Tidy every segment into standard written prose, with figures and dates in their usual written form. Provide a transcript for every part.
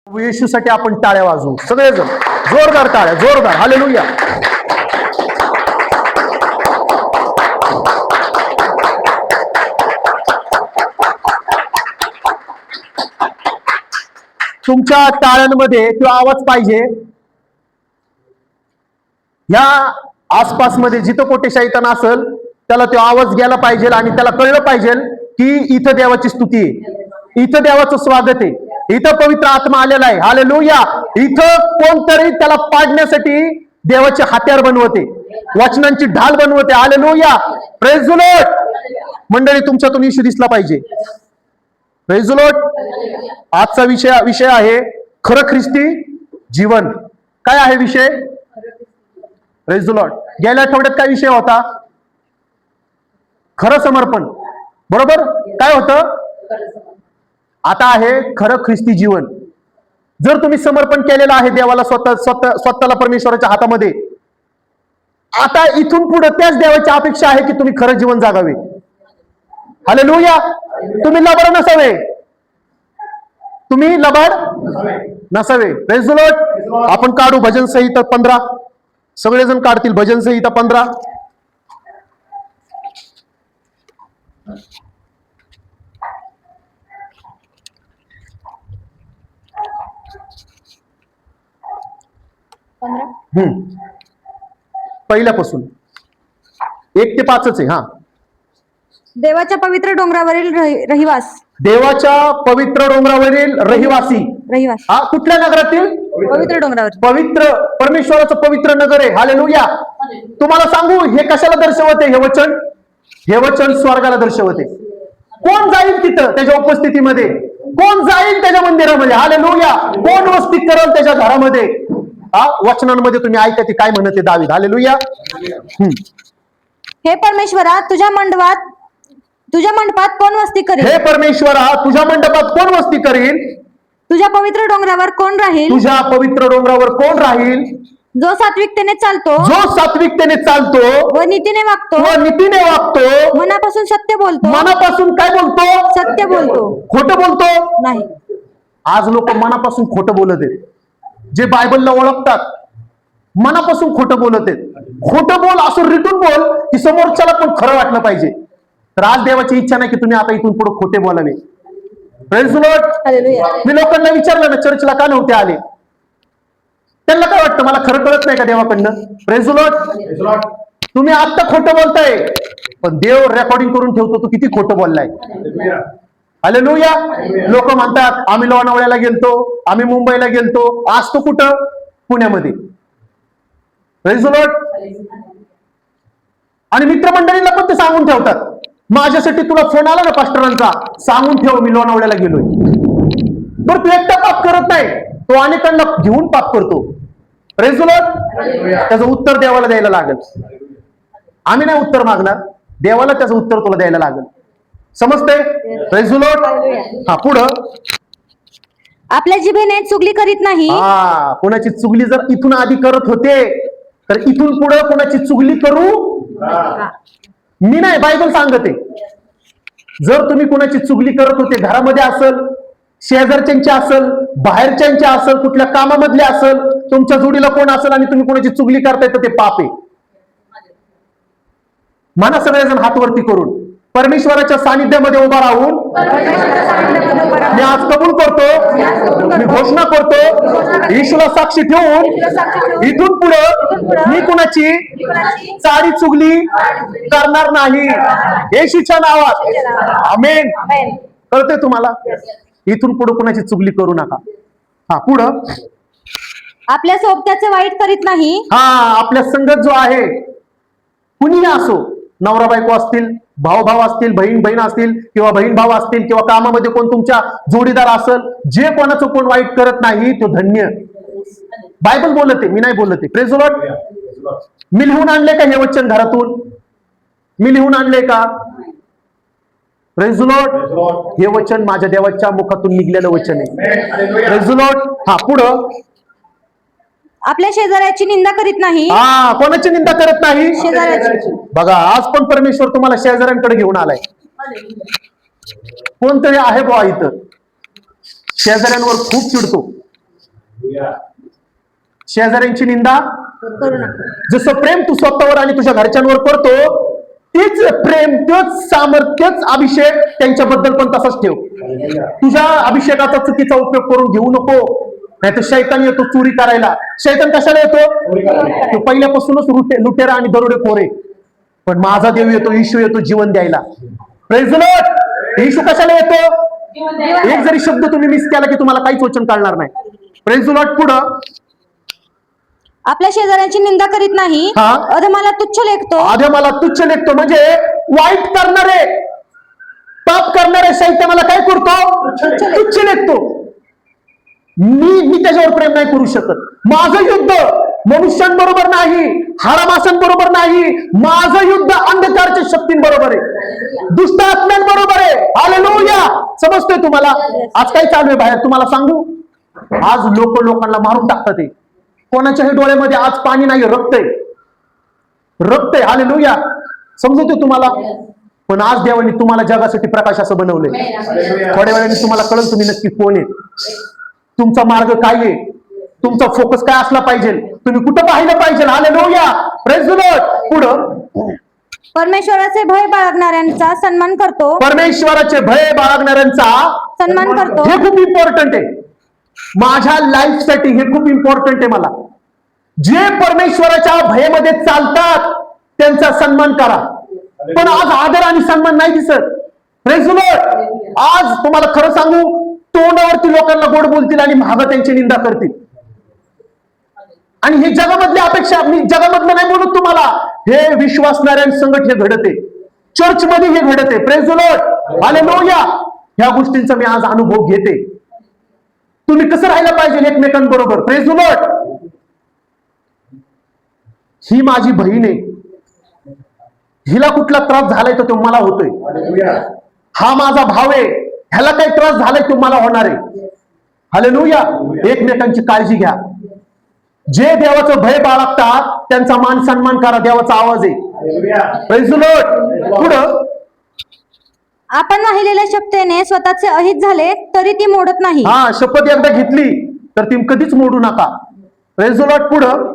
येशूसाठी आपण टाळ्या वाजवू सगळेजण, जोरदार टाळ्या, जोरदार. हालेलुया. तुमच्या टाळ्यांमध्ये तो आवाज पाहिजे. या आसपासमध्ये जिथं कोठे शैतान असेल त्याला तो आवाज गेला पाहिजे आणि त्याला कळलं पाहिजे की इथं देवाची स्तुती आहे, इथं देवाचं स्वागत आहे, इथं पवित्र आत्मा आलेला आहे. हालेलुया. इथं कोणतरी त्याला पाडण्यासाठी देवाचे हत्यार बनवते, वचनांची ढाल बनवते. हालेलुया. Praise the Lord. मंडळी, तुमच्यातून येशू दिसला पाहिजे. Praise the Lord. आजचा विषय आहे खरं ख्रिस्ती जीवन. काय आहे विषय? Praise the Lord. गेल्या आठवड्यात काय विषय होता? खरं समर्पण. बरोबर. काय होतं? आता आहे खरं ख्रिस्ती जीवन. जर तुम्ही समर्पण केलेलं आहे देवाला, स्वतःला परमेश्वराच्या हातामध्ये, आता इथून पुढे त्याच देवाची अपेक्षा आहे की तुम्ही खरं जीवन जगावे. हालेलुया. तुम्ही लबाड नसावे, तुम्ही लबाड नसावे. Praise the Lord. आपण काढू भजन संहिता 15. सगळेजण काढतील भजन संहिता 15. पहिल्यापासून 1 ते 5 आहे. हा. देवाच्या पवित्र डोंगरावरील रहिवास. देवाच्या पवित्र डोंगरावरील रहिवासी. हा, कुठल्या नगरातील? पवित्र डोंगरावर. पवित्र, परमेश्वराचं पवित्र नगर आहे. हालेलुया. तुम्हाला सांगू हे कशाला दर्शवते? हे वचन, हे वचन स्वर्गाला दर्शवते. कोण जाईल तिथं त्याच्या उपस्थितीमध्ये? कोण जाईल त्याच्या मंदिरामध्ये? हालेलुया. कोण वस्ती करेल त्याच्या घरामध्ये? वचनांमध्ये तुम्ही ऐका ते काय म्हणते दावीद. हालेलुया. हे परमेश्वरा, तुझ्या मंडपात कोण वस्ती करेल? हे परमेश्वरा, तुझ्या मंडपात कोण वस्ती करेल? तुझ्या पवित्र डोंगरावर कोण राहील? तुझ्या पवित्र डोंगरावर कोण राहील? जो सात्विकतेने चालतो, जो सात्विकतेने चालतो व नीतीने वागतो, व नीतीने वागतो, मनापासून सत्य बोलतो. मनापासून काय बोलतो? सत्य बोलतो, खोटं बोलतो नाही. आज लोक मनापासून खोटं बोलत आहेत. जे बायबलला ओळखतात मनापासून खोटं बोलत आहेत. खोटं बोल, असं रिटून बोल की समोरच्याला पण खरं वाटलं पाहिजे. तर आज देवाची इच्छा नाही की तुम्ही आता इथून पुढे खोटे बोलावे. Praise the Lord. हालेलुया. मी लोकांना विचारलं ना, चर्चला का नव्हते आले? त्यांना काय वाटतं, मला खरं कळत नाही का देवाकडनं? Praise the Lord. तुम्ही आता खोटं बोलताय, पण देव रेकॉर्डिंग करून ठेवतो तू किती खोटं बोललाय. हालेलुया. लोक म्हणतात आम्ही लोणावळ्याला गेलतो, आम्ही मुंबईला गेलतो. आज तो कुठं? पुण्यामध्ये. Praise the Lord. आणि मित्रमंडळीला पण ते सांगून ठेवतात, माझ्यासाठी तुला फोन आला ना पास्टरांचा, सांगून ठेव मी लोणावळ्याला गेलोय. बरं, तू एकटा पाप करत नाही, तो अनेकांना घेऊन पाप करतो. Praise the Lord. त्याचं उत्तर देवाला द्यायला लागेल. आम्ही नाही उत्तर मागणार, देवाला त्याचं उत्तर तुला द्यायला लागेल. समजते? Praise the Lord. हा, पुढं. आपल्या जिभेने चुगली करीत नाही. हा, कोणाची चुगली जर इथून आधी करत होते तर इथून पुढे कोणाची चुगली करू मी नाही. बायबल सांगते, जर तुम्ही कोणाची चुगली करत होते, घरामध्ये असेल, शेजारच्यांची असेल, बाहेरच्यांची असेल, कुठल्या कामामधले असेल, तुमच्या जोडीला कोण असेल आणि तुम्ही कोणाची चुगली करताय तर ते पाप आहे. म्हणा सगळेजण हातवरती करून, परमेश्वराच्या सानिध्यामध्ये उभा राहून मी आज कबूल करतो, मी घोषणा करतो, येशूला साक्षी ठेवून इथून पुढे मी कुणाची चाडी चुगली करणार नाही, येशूच्या नावात. आमेन. कळतंय तुम्हाला? इथून पुढे कुणाची चुगली करू नका. हा, पुढं. आपल्या सोबत्याचे वाईट करीत नाही. हा, आपल्या संगत जो आहे, कुणीही असो, नवरा बायको असतील, भाऊ असतील, बहीण बहीण असतील, किंवा बहीण भाऊ असतील, किंवा कामामध्ये कोण तुमच्या जोडीदार असेल, जे कोणाचं कोण वाईट करत नाही तो धन्य. बायबल बोलते, मी नाही बोलते. Praise the Lord. मी लिहून आणले का हे वचन घरातून? मी लिहून आणले का? Praise the Lord. हे वचन माझ्या देवाच्या मुखातून निघलेलं वचन आहे. Praise the Lord. हा, पुढं. आपल्या शेजाऱ्याची निंदा करीत नाही. हा, कोणाची निंदा करत नाही? शेजाऱ्याची. बघा, आज पण परमेश्वर तुम्हाला शेजाऱ्यांकडे घेऊन आलाय. कोणतरी आहे बुवा इथं शेजाऱ्यांवर खूप चिडतो, शेजाऱ्यांची निंदा करू नका. जसं प्रेम तू स्वतःवर आणि तुझ्या घरच्यांवर करतो, तेच प्रेम, तेच सामर्थ्य, तेच अभिषेक त्यांच्याबद्दल पण तसाच ठेव. तुझ्या अभिषेकाचा चुकीचा उपयोग करून घेऊ नको. नाही तर शैतान येतो चोरी करायला. शैतान कशाला येतो? तो पहिल्यापासूनच लुटेरा आणि दरोडेखोर आहे. पण माझा देव येतो, येशू येतो जीवन द्यायला. Praise the Lord. येशू कशाला येतो? एक जरी शब्द तुम्ही मिस केला की तुम्हाला काहीच वचन काढणार नाही. Praise the Lord. पुढं, आपल्या शेजाऱ्याची निंदा करीत नाही, हा. अधमाला तुच्छ लेखतो. मला तुच्छ लेखतो म्हणजे वाईट करणारे, पाप करणारे शैतानाला काय करतो? तुच्छ लेखतो. मी त्याच्यावर प्रेम नाही करू शकत. माझं युद्ध मनुष्यांबरोबर नाही, हाडामाशांबरोबर नाही, माझं युद्ध अंधकारच्या शक्तींबरोबर आहे, दुष्ट आत्म्यांबरोबर आहे. हालेलुया. समजतोय तुम्हाला? आज काय चालू आहे बाहेर तुम्हाला सांगू? आज लोकांना मारून टाकतात ते. कोणाच्याही डोळ्यामध्ये आज पाणी नाही, रक्त आहे, रक्त आहे. हालेलुया. समजतोय तुम्हाला? पण आज देवाने तुम्हाला जगासाठी प्रकाश असं बनवलंय. थोड्या वेळाने तुम्हाला कळलं तुम्ही नक्की कोण आहे, तुमचा मार्ग काय आहे, तुमचा फोकस काय असला पाहिजे, तुम्ही कुठं पाहिलं पाहिजे. हालेलुया. Praise the Lord. पुढं, परमेश्वराचे भय बाळगणाऱ्यांचा सन्मान करतो. परमेश्वराचे भय बाळगणाऱ्यांचा सन्मान करतो. हे खूप इम्पॉर्टंट आहे माझ्या लाईफसाठी. हे खूप इम्पॉर्टंट आहे मला. जे परमेश्वराच्या भयामध्ये चालतात त्यांचा सन्मान करा. पण आज आदर आणि सन्मान नाही दिसत. Praise the Lord. आज तुम्हाला खरं सांगू, तोंडावरती लोकांना गोड बोलतील आणि महाग त्यांची निंदा करतील. आणि हे जगामधली अपेक्षा, मी जगामधलं नाही बोलत तुम्हाला, हे विश्वासणाऱ्यांसंगत हे घडते, चर्चमध्ये हे घडते. Praise the Lord. हालेलुया. ह्या गोष्टींचा मी आज अनुभव घेते. तुम्ही कसं राहायला पाहिजे एकमेकांबरोबर. Praise the Lord. ही माझी बहीण आहे, हिला कुठला त्रास झालाय तर तो मला होतोय. हा माझा भाव आहे, ह्याला काही त्रास झालाय तो मला होणार आहे. हालेलुया. एकमेकांची काळजी घ्या. जे देवाचं भय बाळगतात त्यांचा मान सन्मान करा. देवाचा आवाज आहे. Praise the Lord. पुढं, आपण वाहिलेल्या शपथेने स्वतःचे अहित झाले तरी ती मोडत नाही. हा, शपथ एकदा घेतली तर ती कधीच मोडू नका. Praise the Lord. पुढं,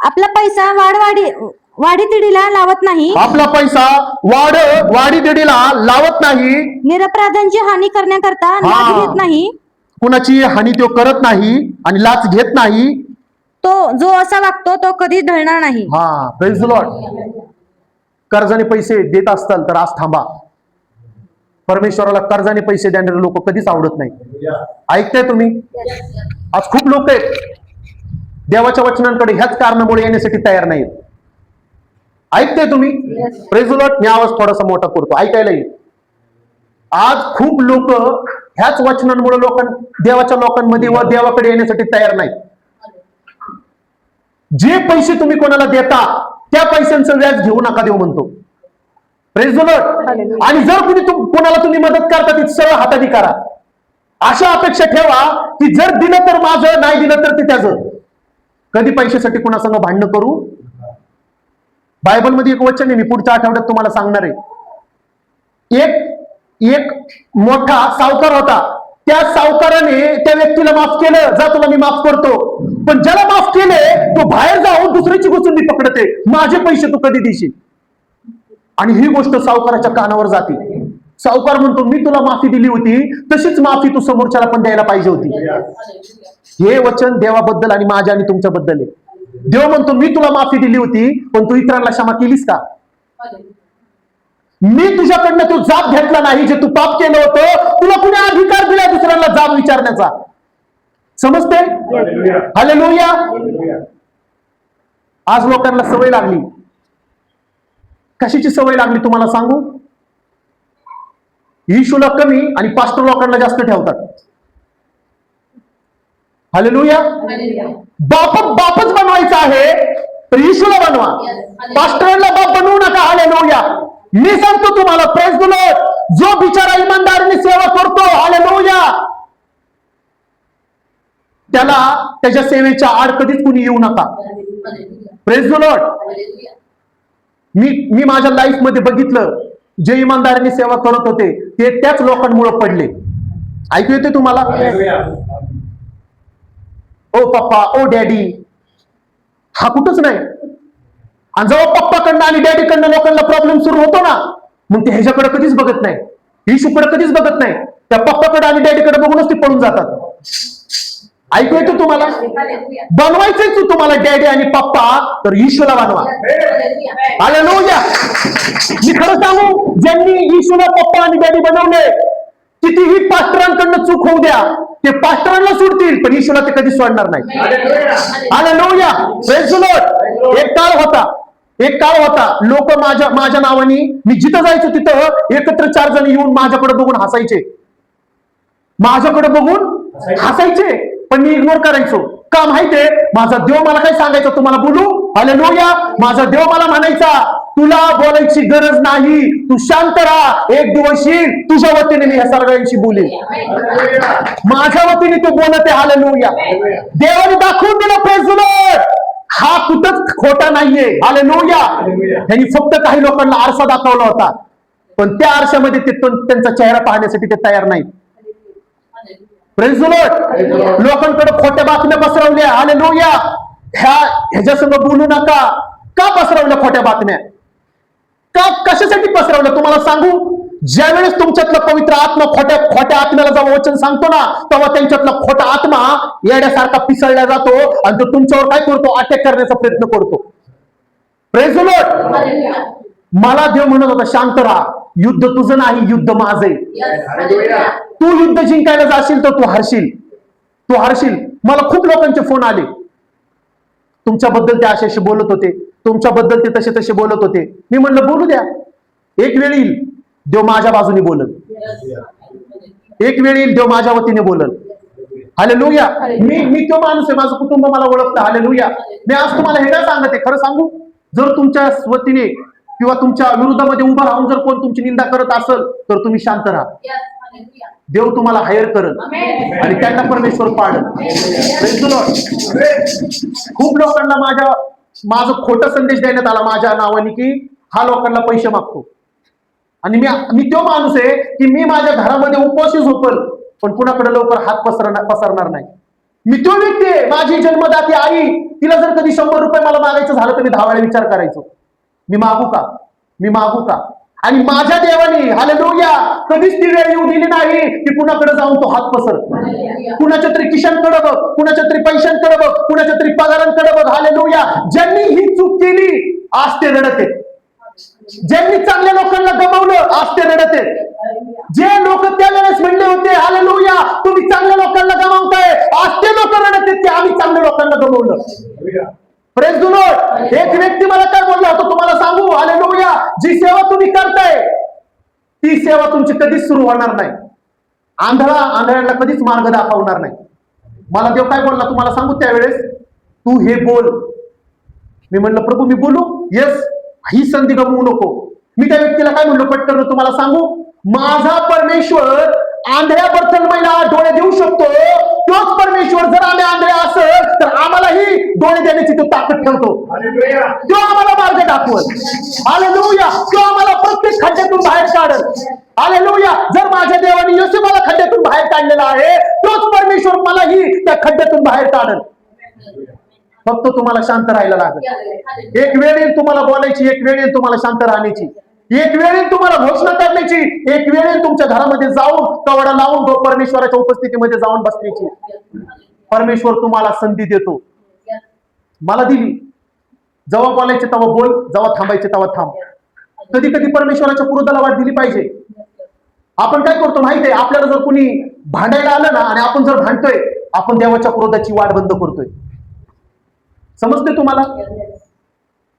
आपला पैसा वाढीतिडीला लावत नाही. आपला पैसा वाढीदिडीला लावत नाही. निरपराधांची हानी करण्याकरता लाच घेत नाही. कुणाची हानी तो करत नाही आणि लाच घेत नाही. तो जो असा वागतो तो कधी ढळणार नाही. हा. Praise the Lord. कर्जाने पैसे देत असताल तर आज थांबा. परमेश्वराला कर्जाने पैसे देणारे लोक कधीच आवडत नाही. ऐकताय तुम्ही? आज खूप लोक आहेत देवाच्या वचनांकडे ह्याच कारणामुळे येण्यासाठी तयार नाहीत. ऐकताय तुम्ही? Praise the Lord. मी आवाज थोडासा मोठा करतो, ऐकायला येईल. आज खूप लोक ह्याच वचनांमुळे देवाच्या लोकांमध्ये व देवाकडे येण्यासाठी तयार नाही. जे पैसे तुम्ही कोणाला देता त्या पैशांचं व्याज घेऊ नका देऊ म्हणतो. Praise the Lord. आणि जर कोणाला तुम्ही मदत करता ती सरळ हाताने करा. अशा अपेक्षा ठेवा की जर दिलं तर माझं, नाही दिलं तर ते त्याचं. कधी पैशासाठी कोणासंग भांडणं करू. बायबलमध्ये एक वचन आहे, मी पुढच्या आठवड्यात तुम्हाला सांगणार आहे. एक मोठा सावकार होता. त्या सावकाराने त्या व्यक्तीला माफ केलं, जा तुला मी माफ करतो. पण ज्याला माफ केले तो बाहेर जाऊन दुसऱ्याची गोचुंडी पकडते, माझे पैसे तू कधी देशील. आणि ही गोष्ट सावकाराच्या कानावर जाते. सावकार म्हणतो मी तुला माफी दिली होती तशीच माफी तू समोरच्याला पण द्यायला पाहिजे होती. हे वचन देवाबद्दल आणि माझ्या आणि तुमच्याबद्दल आहे. देव म्हणतो मी तुला माफी दिली होती पण तू इतरांना क्षमा केलीस का? मी तुझ्याकडनं तू जाब घेतला नाही, जे तू पाप केलं होतं तुला कुणी अधिकार दिला दुसऱ्यांना जाब विचारण्याचा. समजते? हालेलुया. आज लोकांना सवय लागली. कशाची सवय लागली तुम्हाला सांगू? येशूला कमी आणि पास्टर लोकांना जास्त ठेवतात. हालेलुया. बापच बनवायचा आहे तर येशूला बनवा, पास्टरांना बाप बनवू नका. हालेलुया. मी सांगतो तुम्हाला, प्रेज द लॉर्ड, जो बिचारा इमानदारीने सेवा करतो, हालेलुया, त्याला त्याच्या सेवेच्या आड कधीच कुणी येऊ नका. Praise the Lord. मी माझ्या लाईफ मध्ये बघितलं, जे इमानदारीने सेवा करत होते ते त्याच लोकांमुळे पडले. ऐकू येते तुम्हाला? ओ पप्पा, ओ डॅडी, हा कुठंच नाही. आणि जेव्हा पप्पाकडनं आणि डॅडीकडनं लोकांना प्रॉब्लेम सुरू होतो ना, मग ते ह्याच्याकडे कधीच बघत नाही, इशूकडे कधीच बघत नाही. त्या पप्पाकडे आणि डॅडीकडे बघूनच ते पळून जातात. ऐकू येतं तुम्हाला? बनवायचंय तू तुम्हाला डॅडी आणि पप्पा, तर इशूला बनवा. हालेलुया. मी खरं सांगू, ज्यांनी इशूला पप्पा आणि डॅडी बनवले, कितीही पास्टरांकडनं चूक होऊ द्या, ते पास्टरांना सोडतील, पण इशूला ते कधी सोडणार नाही. हालेलुया. Praise the Lord. एक काळ होता लोक माझ्या नावाने, मी जिथं जायचो तिथं एकत्र 4 जण येऊन माझ्याकडे बघून हसायचे, पण मी इग्नोर करायचो. का माहितीये? माझा देव मला काय सांगायचं, तुम्हाला बोलू? हालेलुया. माझा देव मला म्हणायचा, तुला बोलायची गरज नाही, तू शांत राहा, एक दिवस येईल तुझ्या वतीने मी ह्या सर्वांशी बोलेन. माझ्या वतीने तू बोलते. हालेलुया. देवाने दाखवून दिलं. Praise the Lord. हा कुठंच खोटा नाहीये. हालेलुया. त्यांनी फक्त काही लोकांना आरसा दाखवला होता, पण त्या आरशामध्ये ते त्यांचा चेहरा पाहण्यासाठी ते तयार नाहीत. Praise the Lord. लोकांकडे खोट्या बातम्या पसरवल्या. हालेलुया. ह्याच्यासंग बोलू नका. का पसरवल्या खोट्या बातम्या? कशासाठी पसरवलं तुम्हाला सांगू? ज्यावेळेस तुमच्यातला पवित्र आत्मा खोट्या आत्म्याला जेव्हा वचन सांगतो ना, तेव्हा त्यांच्यातला खोटा आत्मा येड्यासारखा पिसळला जातो आणि तो तुमच्यावर काय करतो? अटॅक करण्याचा प्रयत्न करतो. Praise the Lord. मला देव म्हणत होता, शांत राहा, युद्ध तुझं नाही, युद्ध माझं आहे. तू युद्ध जिंकायला जाशील तर तू हरशील. मला खूप लोकांचे फोन आले, तुमच्याबद्दल ते असे बोलत होते, तुमच्याबद्दल ते तसे बोलत होते. मी म्हणलं बोलू द्या, एक वेळ येईल देव माझ्या बाजूने बोलल, एक वेळ येईल देव माझ्या वतीने बोलल. हालेलुया. मी तो माणूस आहे, माझं कुटुंब मला ओळखतं. हालेलुया. मी आज तुम्हाला हे काय सांगते, खरं सांगू, जर तुमच्या वतीने किंवा तुमच्या विरोधामध्ये उभा राहून जर कोण तुमची निंदा करत असेल तर तुम्ही शांत राहा. देव तुम्हाला हायर करल आणि त्यांना परमेश्वर पाडल. खूप लोकांना माझं खोटं संदेश देण्यात आला माझ्या नावाने, की हा लोकांना पैसे मागतो. आणि मी तो माणूस आहे की मी माझ्या घरामध्ये उपवासी झोपल, पण कुणाकडे लवकर हात पसरणार नाही. मी तो व्यक्ती आहे. माझी जन्मदाती आई, तिला जर कधी 100 रुपये मला मागायचं झालं तर मी 10 वेळा विचार करायचो, मी मागू का. आणि माझ्या देवाने, हालेलुया, कधीच ती वेळ येऊ दिली नाही की कुणाकडे जाऊन तो हात पसर. कुणाच्या तरी किशांकडे बघ, कुणाच्या तरी पैशांकडे बघ, कुणाच्या तरी पगारांकडे बघ. हालेलुया. ज्यांनी ही चूक केली आज ते रडते. ज्यांनी चांगल्या लोकांना गमावलं आज ते रडते. जे लोक त्यावेळेस म्हणले होते, हालेलुया, तुम्ही चांगल्या लोकांना गमावताय, आज ते लोक रडते ते आम्ही चांगल्या लोकांना गमावलं. Praise the Lord. एक व्यक्ती मला काय बोलला होता तुम्हाला सांगू? हालेलुया. जी सेवा तुम्ही करताय ती सेवा तुमची कधीच सुरू होणार नाही. आंधळ्याला कधीच मार्ग दाखवणार नाही. मला देव काय बोलला तुम्हाला सांगू? त्यावेळेस तू हे बोल. मी म्हणलं प्रभू मी बोलू? येस, ही संधी गमवू नको. मी त्या व्यक्तीला काय म्हणलो पटकन तुम्हाला सांगू? माझा परमेश्वर आंधळ्या बर्थलमैला डोळे देऊ शकतो. तोच परमेश्वर जर आम्ही आंधळे असेल तर आम्हालाही डोळे देण्याची तो ताकद ठेवतो. तो आम्हाला मार्ग दाखवल. हालेलुया. तो आम्हाला प्रत्येक खड्ड्यातून बाहेर काढल. हालेलुया. जर माझ्या देवाने येशू मला खड्ड्यातून बाहेर काढलेला आहे, तोच परमेश्वर मलाही त्या खड्ड्यातून बाहेर काढल. फक्त तुम्हाला शांत राहायला लागेल. एक वेळ येईल तुम्हाला बोलायची, एक वेळ येईल तुम्हाला शांत राहण्याची, एक वेळ येईल तुम्हाला घोषणा करण्याची, एक वेळ येईल तुमच्या घरामध्ये जाऊन कवडा लावून परमेश्वराच्या उपस्थितीमध्ये जाऊन बसण्याची. परमेश्वर तुम्हाला संधी देतो. मला दिली. जेव्हा बोलायचे तेव्हा बोल, जेव्हा थांबायचे तेव्हा थांब. कधी कधी परमेश्वराच्या क्रोधाला वाट दिली पाहिजे. आपण काय करतो माहितीये? आपल्याला जर कोणी भांडायला आलं ना आणि आपण जर भांडतोय, आपण देवाच्या क्रोधाची वाट बंद करतोय. समजते तुम्हाला?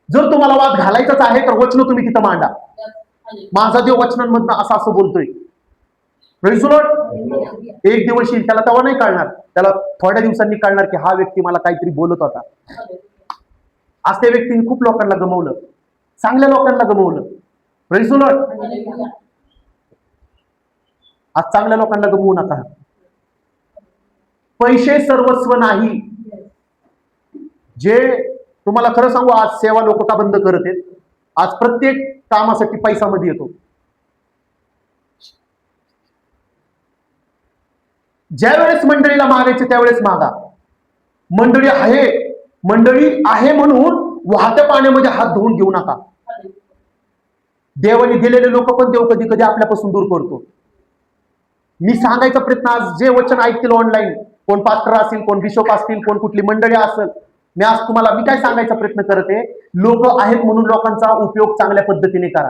जर तुम्हाला वाद घालायचाच आहे तर वचन तुम्ही तिथं मांडा. माझा देव वचनांमधनं असं बोलतोय. Praise the Lord. एक दिवस येईल त्याला तेव्हा नाही कळणार, त्याला थोड्या दिवसांनी कळणार की हा व्यक्ती मला काहीतरी बोलत होता. आज त्या व्यक्तीने खूप लोकांना गमावलं, चांगल्या लोकांना गमावलं. Praise the Lord. आज चांगल्या लोकांना गमवू नका. पैसे सर्वस्व नाही. जे तुम्हाला खरं सांगू, आज सेवा लोक का बंद करत आहेत? आज प्रत्येक कामासाठी पैसा मध्ये येतो. ज्या वेळेस मंडळीला मागायचे त्यावेळेस मागा. मंडळी आहे म्हणून वाहत्या पाण्यामध्ये हात धुवून घेऊ नका. देवाने दिलेले लोक पण देव कधी कधी आपल्यापासून दूर करतो. मी सांगायचा प्रयत्न, आज जे वचन ऐकतील ऑनलाईन, कोण पास्टर असतील, कोण बिशप असतील, कोण कुठली मंडळी असेल, मी काय सांगायचा प्रयत्न करत आहे, लोक आहेत म्हणून लोकांचा उपयोग चांगल्या पद्धतीने करा.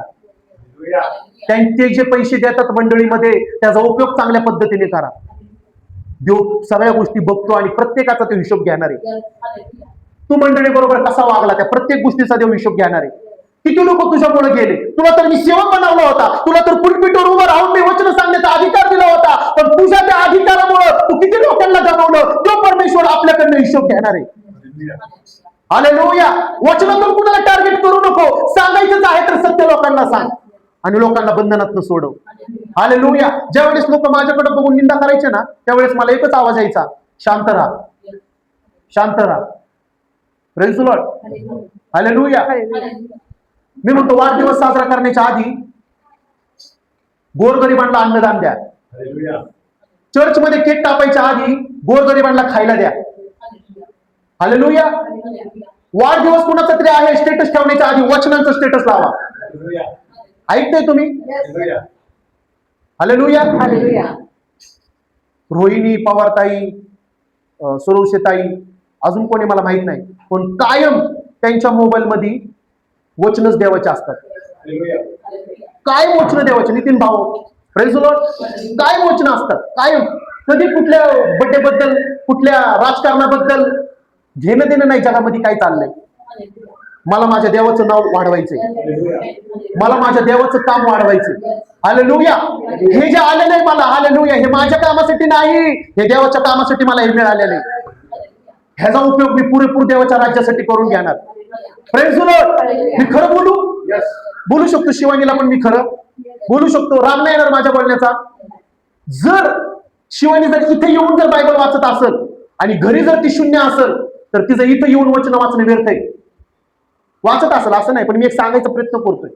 त्यांचे जे पैसे देतात मंडळीमध्ये त्याचा उपयोग चांगल्या पद्धतीने करा. देव सगळ्या गोष्टी बघतो आणि प्रत्येकाचा तो हिशोब घेणार आहे. तू मंडळी बरोबर कसा वागला त्या प्रत्येक गोष्टीचा देव हिशोब घेणार आहे. किती लोक तुझ्यामुळे गेले, तुला तर मी सेवक बनवला होता, तुला तर पुलपीठवर उभं राहून मी वचन सांगण्याचा अधिकार दिला होता, पण तुझ्या त्या अधिकारामुळे तू किती लोकांना गमावलं, तो परमेश्वर आपल्याकडनं हिशोब घेणार आहे. हालेलुया. वचनातून कुणाला टार्गेट करू नको, सांगायचंच आहे तर सत्य लोकांना सांग आणि लोकांना बंधनातनं सोडव. हालेलुया. ज्यावेळेस लोक माझ्याकडे बघून निंदा करायचे ना, त्यावेळेस मला एकच आवाज यायचा, शांत राहा, शांत राहा. Praise the Lord. हालेलुया. मी म्हणतो वाढदिवस साजरा करण्याच्या आधी गोरगरिबांना अन्नदान द्या. चर्चमध्ये केक कापायच्या आधी गोरगरिबांना खायला द्या. हालेलुया. वाढदिवस कुणाचा तरी आहे, स्टेटस ठेवण्याच्या आधी वचनांचं स्टेटस लावा. ऐकताय तुम्ही? हालेलुया. रोहिणी, पवारताई, सुरवशेताई, अजून कोणी मला माहित नाही, पण कायम त्यांच्या मोबाईल मध्ये वचनच देवाचे असतात. काय वचन देवाचे? नितीन भाऊ, प्रेज द लॉर्ड. काय वचन असतात कायम. कधी कुठल्या बर्थडे बद्दल, कुठल्या राजकारणाबद्दल घेणं देणं नाही जगामध्ये काय चाललंय. मला माझ्या देवाचं नाव वाढवायचंय, मला माझ्या देवाचं काम वाढवायचंय. हालेलुया. हे जे आले नाही मला, हालेलुया, हे माझ्या कामासाठी नाही, हे देवाच्या कामासाठी मला हे मिळालेलं आहे. ह्याचा उपयोग मी पुरेपूर देवाच्या राज्यासाठी करून घेणार. Praise the Lord. मी खरं बोलू शकतो, शिवानीला पण मी खरं बोलू शकतो, राग नाही येणार माझ्या बोलण्याचा. जर शिवानी जर इथे येऊन जर बायबल वाचत असेल आणि घरी जर ती शून्य असेल तर तिचं इथं येऊन वचन वाचणं व्यर्थ आहे. वाचत असेल असं नाही, पण मी एक सांगायचा प्रयत्न करतोय.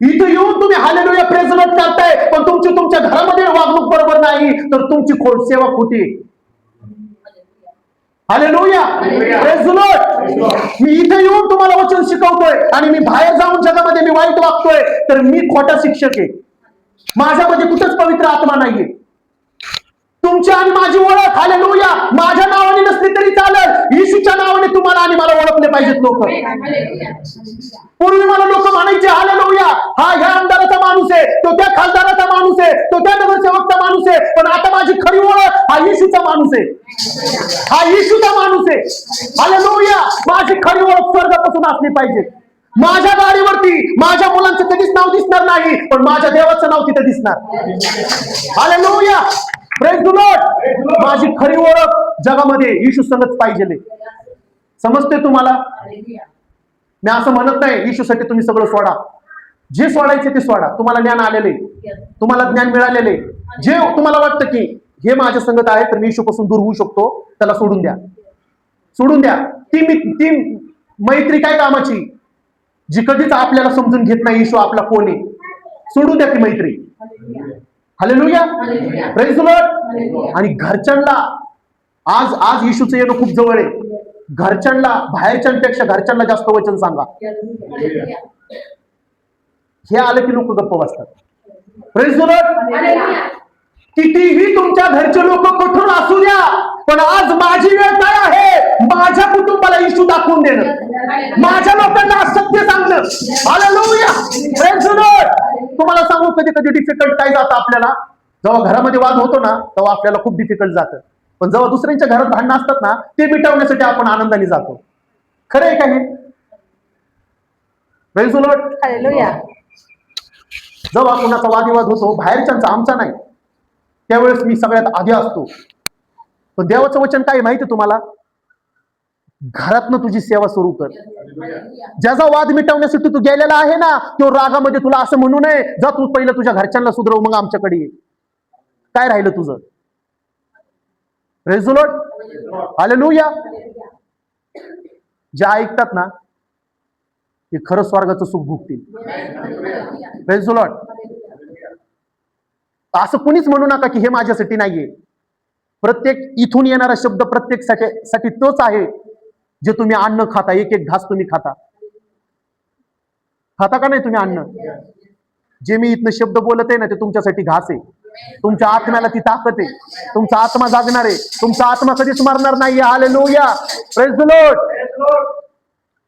इथं येऊन तुम्ही हालेलुया प्रेज द लॉर्ड करताय, पण तुमची तुमच्या घरामध्ये वागणूक बरोबर नाही, तर तुमची सेवा खोटी आहे. हालेलुया. Praise the Lord. मी इथे येऊन तुम्हाला वचन शिकवतोय आणि मी बाहेर जाऊन जगामध्ये मी वाईट वागतोय, तर मी खोटा शिक्षक आहे. माझ्यामध्ये कुठंच पवित्र आत्मा नाहीये. तुमची आणि माझी ओळख, हालेलुया, माझ्या नावाने नसली तरी चालेल, येशूच्या नावाने तुम्हाला आणि मला ओळखले पाहिजेत लोक. पूर्वी मला लोक म्हणायचे, हालेलुया, हा ह्या आमदाराचा माणूस आहे, तो त्या खासदाराचा माणूस आहे, तो त्या नगरसेवकचा माणूस आहे, पण आता माझी खरी ओळख हा येशूचा माणूस आहे, हा येशूचा माणूस आहे. हालेलुया. माझी खरी ओळख स्वर्गापासून असली पाहिजे. माझ्या गाडीवरती माझ्या मुलांचं कधीच नाव दिसणार नाही, पण माझ्या देवाचं नाव तिथे दिसणार. हालेलुया. Praise the Lord. माझी खरी ओळख जगामध्ये येशू संगत पाहिजे. समजते तुम्हाला? मी असं म्हणत नाही येशूसाठी तुम्ही सगळं सोडा, जे सोडायचे ते सोडा. तुम्हाला ज्ञान आलेले, तुम्हाला ज्ञान मिळालेले, जे तुम्हाला वाटतं की हे माझ्या संगत आहे तर मी येशूपासून दूर होऊ शकतो, त्याला सोडून द्या, सोडून द्या. ती मैत्री काय कामाची जी कधीच आपल्याला समजून घेत नाही येशू आपला कोण आहे. सोडून द्या ती मैत्री. हालेलुया. Praise the Lord. आणि घरच्यांना आज येशूचं येणं खूप जवळ आहे. घरच्यांना बाहेरच्यांपेक्षा घरच्यांना जास्त वचन सांगा. हे आले की लोक गप्प बसतात. Praise the Lord. कितीही तुमच्या घरचे लोक कठोर असू द्या, पण आज माझी वेळ काय आहे, माझ्या कुटुंबाला येशू दाखवून देणं, माझ्या लोकांना सत्य सांगणं. हालेलुया. Praise the Lord. तुम्हाला सांगू, कधी कधी डिफिकल्ट काय जातं आपल्याला, जेव्हा घरामध्ये वाद होतो ना तेव्हा आपल्याला खूप डिफिकल्ट जातं, पण जेव्हा दुसऱ्यांच्या घरात भांडणं असतात ना ते मिटवण्यासाठी आपण आनंदाने जातो. खरं आहे का हे? Praise the Lord. हालेलुया. जेव्हा कुणाचा वादविवाद होतो, बाहेरच्यांचा, आमचा नाही, त्यावेळेस मी सगळ्यात आधी असतो. पण देवाचं वचन काय माहिती तुम्हाला? घरातनं तुझी सेवा सुरू कर. ज्याचा वाद मिटवण्यासाठी तू गेलेला आहे ना, तो रागामध्ये तुला असं म्हणू नये, जा तू पहिलं तुझ्या घरच्यांना सुधरव, मग आमच्याकडे ये. काय राहिलं तुझं? Praise the Lord. हालेलुया. जे ऐकतात ना ते खरं स्वर्गाचं सुख भोगतील. Praise the Lord. असं कुणीच म्हणू नका की हे माझ्यासाठी नाहीये. प्रत्येक इथून येणारा शब्द प्रत्येक साठी तोच आहे जे तुम्ही अन्न खाता, एक एक घास तुम्ही खाता का नाही तुम्ही अन्न? जे मी इथनं शब्द बोलत आहे ना, ते तुमच्यासाठी घास आहे. तुमच्या आत्म्याला ती ताकद आहे. तुमचा आत्मा जागणार आहे. तुमचा आत्मा कधीच मरणार नाही. Hallelujah, praise the Lord.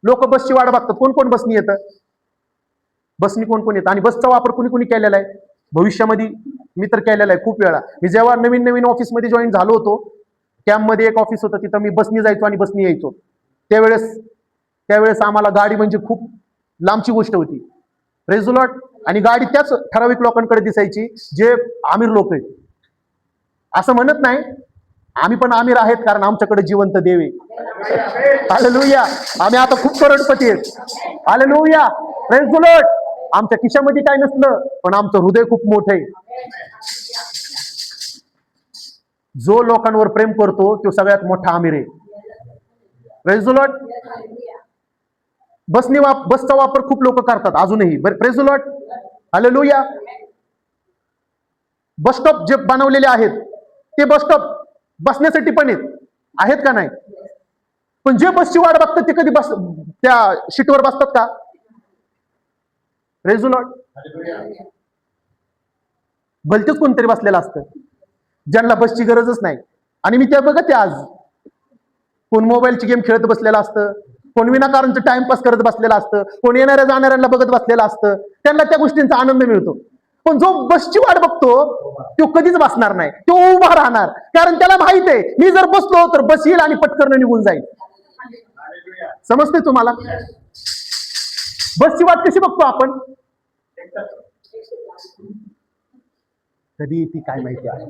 लोक बसची वाट बघतात. कोण कोण बसनी येतं? बसनी कोण कोण येतं? आणि बसचा वापर कुणी कुणी केलेला आहे भविष्यामध्ये? मी तर केलेला आहे खूप वेळा. मी जेव्हा नवीन नवीन ऑफिसमध्ये जॉईन झालो होतो, कॅम्पमध्ये एक ऑफिस होतं, तिथं मी बसनी जायचो आणि बसनी यायचो. त्यावेळेस आम्हाला गाडी म्हणजे खूप लांबची गोष्ट होती. Praise the Lord. आणि गाडी त्याच ठराविक लोकांकडे दिसायची जे आमिर लोक आहेत. असं म्हणत नाही, आम्ही पण आमिर आहेत, कारण आमच्याकडे जिवंत देव आहे. हालेलुया. आम्ही आता खूप करोडपती आहेत. Hallelujah, praise the Lord. आमच्या खिशामध्ये काय नसलं, पण आमचं हृदय खूप मोठं आहे. जो लोकांवर प्रेम करतो तो सगळ्यात मोठा आमिर आहे. Praise the Lord. बसचा वापर खूप लोक करतात अजूनही. Praise the Lord. Hallelujah. Bus stop जे बनवलेले आहेत ते बसस्टॉप बसण्यासाठी पण आहेत का नाही? पण जे बसची वाट बघतात ते कधी त्या शीटवर बसतात का? Praise the Lord. भलतेच कोणतरी बसलेलं असतं ज्यांना बसची गरजच नाही. आणि मी त्या बघते आज, कोण मोबाईलची गेम खेळत बसलेला असतं, कोण विनाकारणचं टाइमपास करत बसलेला असतं, कोण येणाऱ्या जाणाऱ्यांना बघत बसलेला असतं. त्यांना त्या गोष्टींचा आनंद मिळतो. पण जो बसची वाट बघतो तो कधीच बसणार नाही, तो उभा राहणार. कारण त्याला माहित आहे, मी जर बसलो तर बस येईल आणि पटकन निघून जाईल. समजते तुम्हाला? बसची वाट कशी बघतो आपण? कधी ती काय माहिती आहे?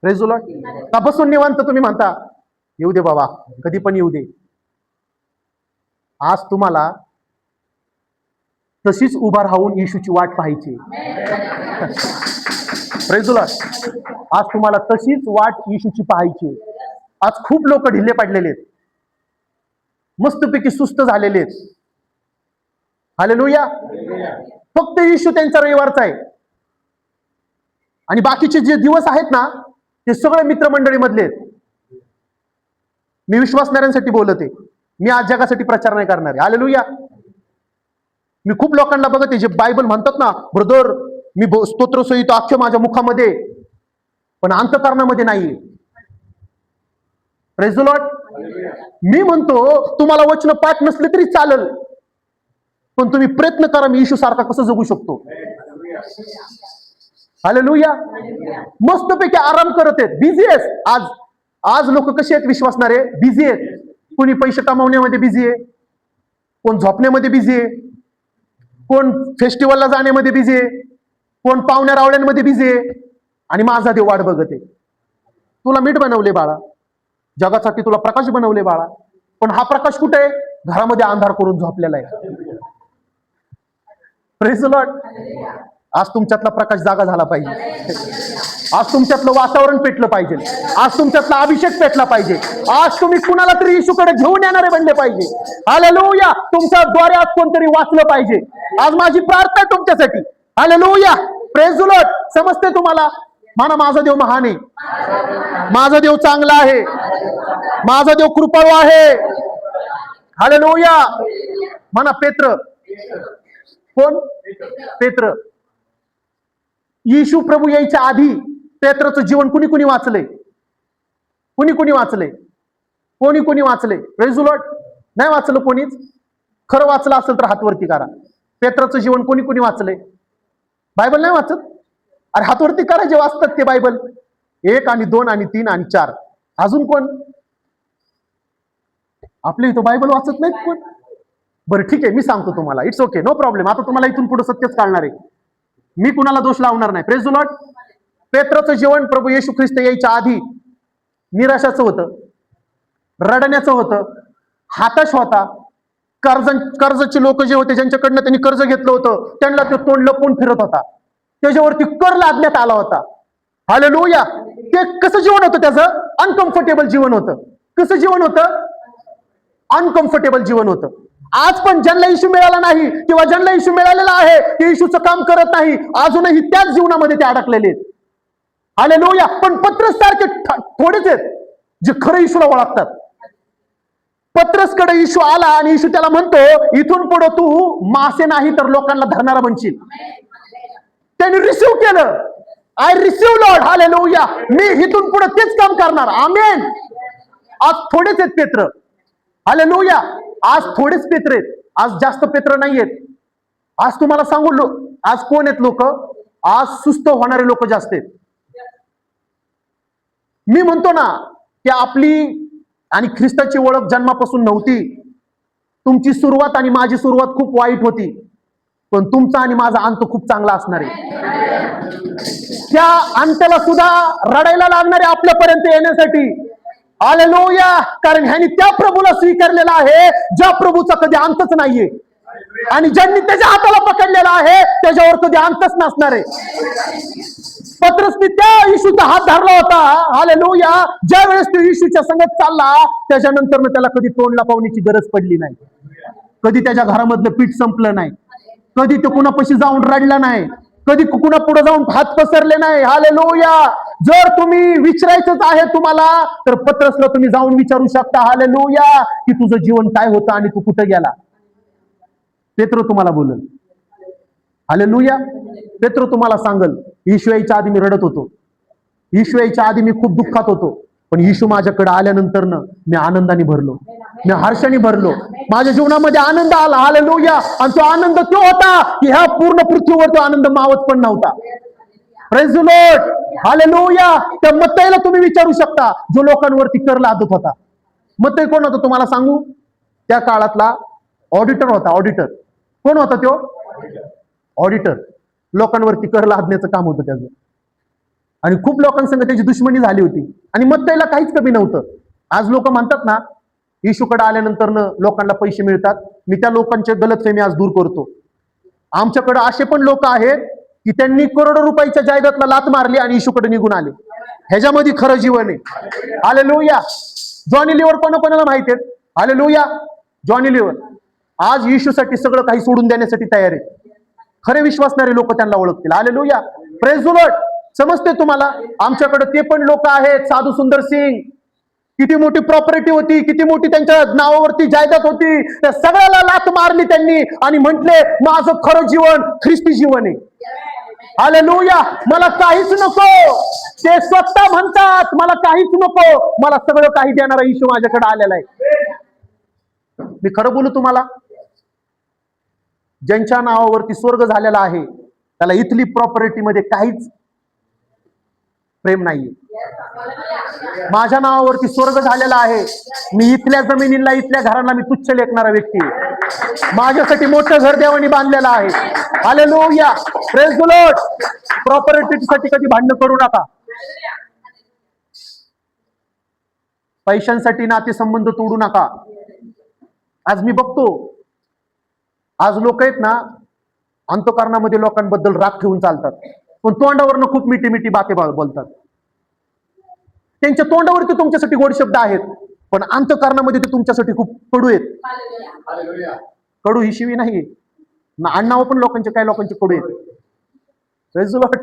Praise the Lord. का बसून निवांत तुम्ही म्हणता येऊ दे बाबा, कधी पण येऊ दे. आज तुम्हाला तशीच उभा राहून येशूची वाट पाहायची. Praise the Lord. आज तुम्हाला तशीच वाट येशूची पाहायची. आज खूप लोक ढिल्ले पडलेले आहेत, मस्तपैकी सुस्त झालेले आहेत. हालेलुया. फक्त येशू त्यांचा रविवारचा आहे. आणि बाकीचे जे दिवस आहेत ना, ते सगळे मित्रमंडळी मधले आहेत. मी विश्वासणाऱ्यांसाठी बोलत आहे. मी आज जगासाठी प्रचार नाही करणार आहे. हालेलुया. मी खूप लोकांना बघते जे बायबल म्हणतात ना, ब्रदर मी स्तोत्र सहित अख्खे माझ्या मुखामध्ये, पण अंतःकरणामध्ये नाही. Praise the Lord. मी म्हणतो तुम्हाला वचन पाठ नसले तरी चालेल, पण तुम्ही प्रयत्न करा मी येशू सारखा कसं जगू शकतो. हालेलुया. मस्तपैकी आराम करत आहेत, बिझी आहेत. आज लोक कसे आहेत विश्वासणारे? बिझी आहेत. कोणी पैसे कमावण्यामध्ये बिझी आहे, कोण झोपण्यामध्ये बिझी आहे, कोण फेस्टिवलला जाण्यामध्ये बिझी आहे, कोण पाहुण्या रावड्यांमध्ये बिझी आहे. आणि माझा देव वाट बघत आहे. तुला मीठ बनवले बाळा, जगासाठी तुला प्रकाश बनवले बाळा, पण हा प्रकाश कुठे आहे? घरामध्ये अंधार करून झोपलेला आहे. Praise the Lord. आज तुमच्यातला प्रकाश जागा झाला पाहिजे. आज तुमच्यातलं वातावरण पेटलं पाहिजे. आज तुमच्यातला अभिषेक पेटला पाहिजे. आज तुम्ही कुणाला तरी येशूकडे घेऊन येणारे बनले पाहिजे. हालेलुया. तुमच्या द्वारे आज कोणतरी वाचलं पाहिजे. आज माझी प्रार्थना आहे तुमच्यासाठी. हालेलुया. Praise the Lord. समजते तुम्हाला? म्हणा माझा देव महान आहे, माझा देव चांगला आहे, माझा देव कृपाळू आहे. हालेलुया. म्हणा पेत्र. कोण? पेत्र. येशू प्रभू यायच्या आधी पेत्राचं जीवन कुणी कुणी वाचलंय? कुणी कुणी वाचलंय? कोणी वाचलंय? Praise the Lord. नाही वाचलं कोणीच. खरं वाचलं असेल तर हातवरती करा. पेत्राचं जीवन कोणी वाचलंय? बायबल नाही वाचत? अरे हातवरती करा जे वाचतात ते बायबल. 1 आणि 2 आणि 3 आणि 4. अजून कोण? आपले इथं बायबल वाचत नाहीत कोण? बरं ठीक आहे, मी सांगतो तुम्हाला. It's okay, no problem. आता तुम्हाला इथून पुढे सत्यच कळणार आहे. मी कुणाला दोष लावणार नाही. Praise the Lord. पेत्राचं जीवन प्रभू येशू ख्रिस्त यायच्या आधी निराशाचं होतं, रडण्याचं होतं, हताश होता. कर्जाचे लोक जे होते, ज्यांच्याकडनं त्यांनी कर्ज घेतलं होतं, त्यांना ते तोंड लपवून फिरत होता. त्याच्यावरती कर लादण्यात आला होता. हालेलुया. ते कसं जीवन होतं त्याचं? अनकम्फर्टेबल जीवन होतं. कसं जीवन होतं? अनकम्फर्टेबल जीवन होतं. आज पण ज्यांना येशू मिळाला नाही किंवा ज्यांना येशू मिळालेला आहे ते येशूचं काम करत नाही, अजूनही त्याच जीवनामध्ये ते अडकलेले आहेत. हालेलुया. पण पत्रस सारखे थोडेच आहेत जे खरं येशूला ओळखतात. पत्रसकडे येशू आला आणि येशू त्याला म्हणतो, इथून पुढे तू मासे नाही तर लोकांना धरणारा बनशील. त्यांनी रिसिव्ह केलं. I receive Lord. हालेलुया. मी इथून पुढे तेच काम करणार. आमेन. आज थोडेच आहेत पेत्र. हालेलुया. आज थोडेच पेत्र आहेत. आज जास्त पेत्र नाही आहेत. आज तुम्हाला सांगू आज कोण आहेत लोक? आज सुस्त होणारे लोक जास्त आहेत. मी म्हणतो ना की आपली आणि ख्रिस्ताची ओळख जन्मापासून नव्हती. तुमची सुरुवात आणि माझी सुरुवात खूप वाईट होती, पण तुमचा आणि माझा अंत खूप चांगला असणार आहे. त्या अंताला सुद्धा रडायला लागणार आहे आपल्यापर्यंत येण्यासाठी. हालेलुया. कारण ह्यानी त्या प्रभूला स्वीकारलेला आहे ज्या प्रभूचा कधी अंतच नाहीये, आणि ज्यांनी त्याच्या हाताला पकडलेला आहे त्याच्यावर कधी अंतच नसणार आहे. पत्रसने त्या येशूचा हात धरला होता. हालेलुया. ज्या वेळेस तो येशूच्या संगत चालला त्याच्यानंतर त्याला कधी तोंड लपवण्याची गरज पडली नाही. कधी त्याच्या घरामधलं पीठ संपलं नाही. कधी तो कुणापाशी जाऊन रडला नाही. कधी कुणा पुढे जाऊन हात पसरले नाही. हालेलुया. जर तुम्ही विचारायचंच आहे तुम्हाला तर पत्रसला तुम्ही जाऊन विचारू शकता. हालेलुया. की तुझं जीवन काय होतं आणि तू कुठे गेला. पेत्र तुम्हाला बोलल. हालेलुया. पेत्र तुम्हाला सांगल, येशू यायच्या आधी मी रडत होतो. येशू यायच्या आधी मी खूप दुःखात होतो, पण येशू माझ्याकडे आल्यानंतर मी आनंदाने भरलो, मी हर्षाने भरलो. माझ्या जीवनामध्ये आनंद आला. हालेलुया. आणि तो आनंद तो होता की ह्या पूर्ण पृथ्वीवर तो आनंद मावत पण नव्हता. Praise the Lord. हालेलुया. त्या मत्तईला तुम्ही विचारू शकता जो लोकांवरती कर लादत होता. मत्तई कोण होता तुम्हाला सांगू? त्या काळातला ऑडिटर होता. ऑडिटर कोण होता तो? ऑडिटर. लोकांवरती कर लादण्याचं काम होतं त्याचं, आणि खूप लोकांसंग त्याची दुश्मनी झाली होती, आणि मत्तईला काहीच कमी नव्हतं. आज लोक म्हणतात ना येशूकडे आल्यानंतर लोकांना पैसे मिळतात. मी त्या लोकांचे गलतफहमी आज दूर करतो. आमच्याकडे असे पण लोक आहेत की त्यांनी करोडो रुपयाच्या जायदादला लात मारली आणि येशूकडे निघून आले. ह्याच्यामध्ये खरं जीवन आहे. हालेलुया. जॉनी लिव्हर कोणाकोणाला माहिती आहेत? हालेलुया. जॉनी लिव्हर आज येशूसाठी सगळं काही सोडून देण्यासाठी तयार आहे. खरे विश्वासणारे लोक त्यांना ओळखतील. हालेलुया. Praise the Lord. समजते तुम्हाला? आमच्याकडे ते पण लोक आहेत. साधू सुंदर सिंग, किती मोठी प्रॉपर्टी होती, किती मोठी त्यांच्या नावावरती जायदाद होती, त्या सगळ्याला लात मारली त्यांनी आणि म्हटले माझं खरं जीवन ख्रिस्ती जीवन आहे. हालेलुया. मला काहीच नको. ते स्वतः म्हणतात मला काहीच नको, मला सगळं काही देणारा येशू माझ्याकडे आलेला आहे. मी खरं बोलू तुम्हाला, ज्यांच्या नावावरती स्वर्ग झालेला आहे त्याला इथली प्रॉपर्टी मध्ये काहीच प्रेम नाहीये. माझ्या नावावरती स्वर्ग झालेला आहे. मी इथल्या जमिनीला, इथल्या घरांना मी तुच्छ लेखणारा व्यक्ती आहे. माझ्यासाठी मोठं घर देवानी बांधलेलं आहे. हालेलुया. Praise the Lord. प्रॉपर्टीसाठी कधी भांडण करू नका. पैशांसाठी नातेसंबंध तोडू नका. आज मी बघतो, आज लोक आहेत ना अंतःकरणामध्ये लोकांबद्दल राग ठेवून चालतात, पण तोंडावरनं खूप मिठी मिठी बाते बोलतात. त्यांच्या तोंडावरती तुमच्यासाठी गोड शब्द आहेत, पण अंतःकरणामध्ये ते तुमच्यासाठी खूप कडू आहेत. कडू ही शिवी नाही ना, आडनाव पण लोकांचे काही लोकांचे कडू आहेत. Praise the Lord.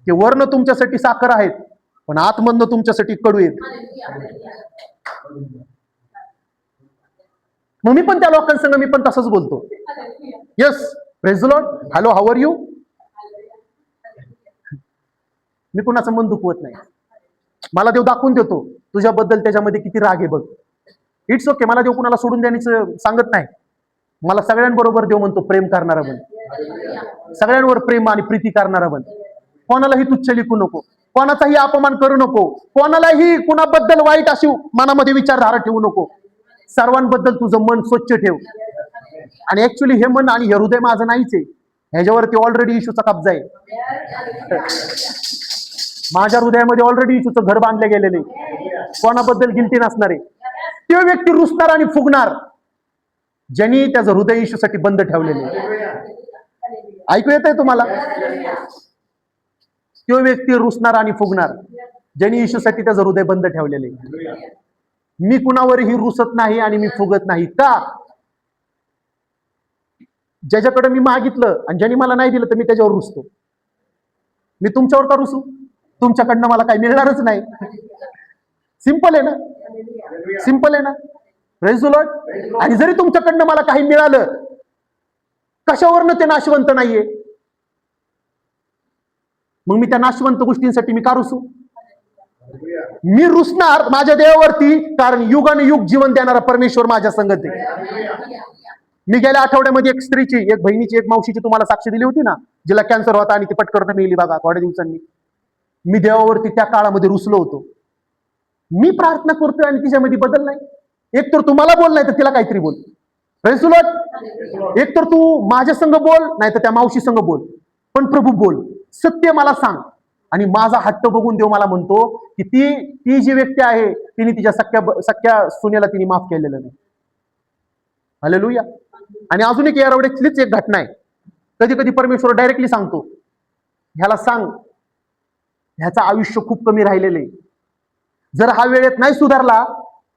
ते वर्ण तुमच्यासाठी साखर आहेत, पण आतमधनं तुमच्यासाठी कडू आहेत. मग मी पण त्या लोकांसंग मी पण तसंच बोलतो. Yes. Praise the Lord. Hello, how are you. मी कुणाचं मन दुखवत नाही. मला देव दाखवून देतो तुझ्याबद्दल त्याच्यामध्ये किती राग आहे बघ. It's okay. मला देव कुणाला सोडून देण्याचं सांगत नाही. मला सगळ्यांबरोबर देव म्हणतो प्रेम करणारा बन. सगळ्यांवर प्रेम आणि प्रीती करणारा बन. कोणालाही तुच्छ लिखू नको, कोणाचाही अपमान करू नको, कोणालाही कुणाबद्दल वाईट अशी मनामध्ये विचारधारा ठेवू नको. सर्वांबद्दल तुझं मन स्वच्छ ठेव. आणि ऍक्च्युली हे मन आणि हे हृदय माझं नाहीच आहे, ह्याच्यावरती ऑलरेडी येशूचा कब्जा आहे. माझ्या हृदयामध्ये ऑलरेडी येशूचं घर बांधले गेलेले, कोणाबद्दल गिल्टी नसणार आहे. तो व्यक्ती रुसणार आणि फुगणार ज्यांनी त्याचं हृदय येशूसाठी बंद ठेवलेले. ऐकू येतंय तुम्हाला? तो व्यक्ती रुसणार आणि फुगणार ज्यांनी येशूसाठी त्याचं हृदय बंद ठेवलेले. मी कुणावरही रुसत नाही आणि मी फुगत नाही. का? ज्याच्याकडे मी मागितलं आणि ज्यांनी मला नाही दिलं तर मी त्याच्यावर रुसतो. मी तुमच्यावर का रुसू? तुमच्याकडनं मला काही मिळणारच नाही. सिंपल आहे ना, सिंपल आहे ना. Praise the Lord. आणि जरी तुमच्याकडनं मला काही मिळालं, कशावरनं ते नाशवंत नाहीये, मग मी त्या नाशवंत गोष्टींसाठी मी का रुसू? मी रुसणार माझ्या देवावरती, कारण युगानुयुग जीवन देणारा परमेश्वर माझ्या संगत आहे. मी गेल्या आठवड्यामध्ये एक स्त्रीची, एक बहिणीची, एक मावशीची तुम्हाला साक्ष दिली होती ना, जिला कॅन्सर होता आणि ती पटकन मिळली बघा थोड्या दिवसांनी. मी देवावरती त्या काळामध्ये रुसलो होतो. मी प्रार्थना करतोय आणि तिच्यामध्ये बदल नाही. एक तर तुम्हाला बोल, नाही तर तिला काहीतरी बोल. Praise the Lord. एक तर तू माझ्या संग बोल, नाही तर त्या मावशी संग बोल, पण प्रभू बोल, सत्य मला सांग. आणि माझा हट्ट बघून देव मला म्हणतो की ती जी व्यक्ती आहे तिने तिच्या सख्या सुनेला तिने माफ केलेलं नाही. हालेलुया. आणि अजून एक यारवड्यातलीच एक घटना आहे. कधी कधी परमेश्वर डायरेक्टली सांगतो, ह्याला सांग, ह्याचं आयुष्य खूप कमी राहिलेलं आहे, जर हा वेळेत नाही सुधारला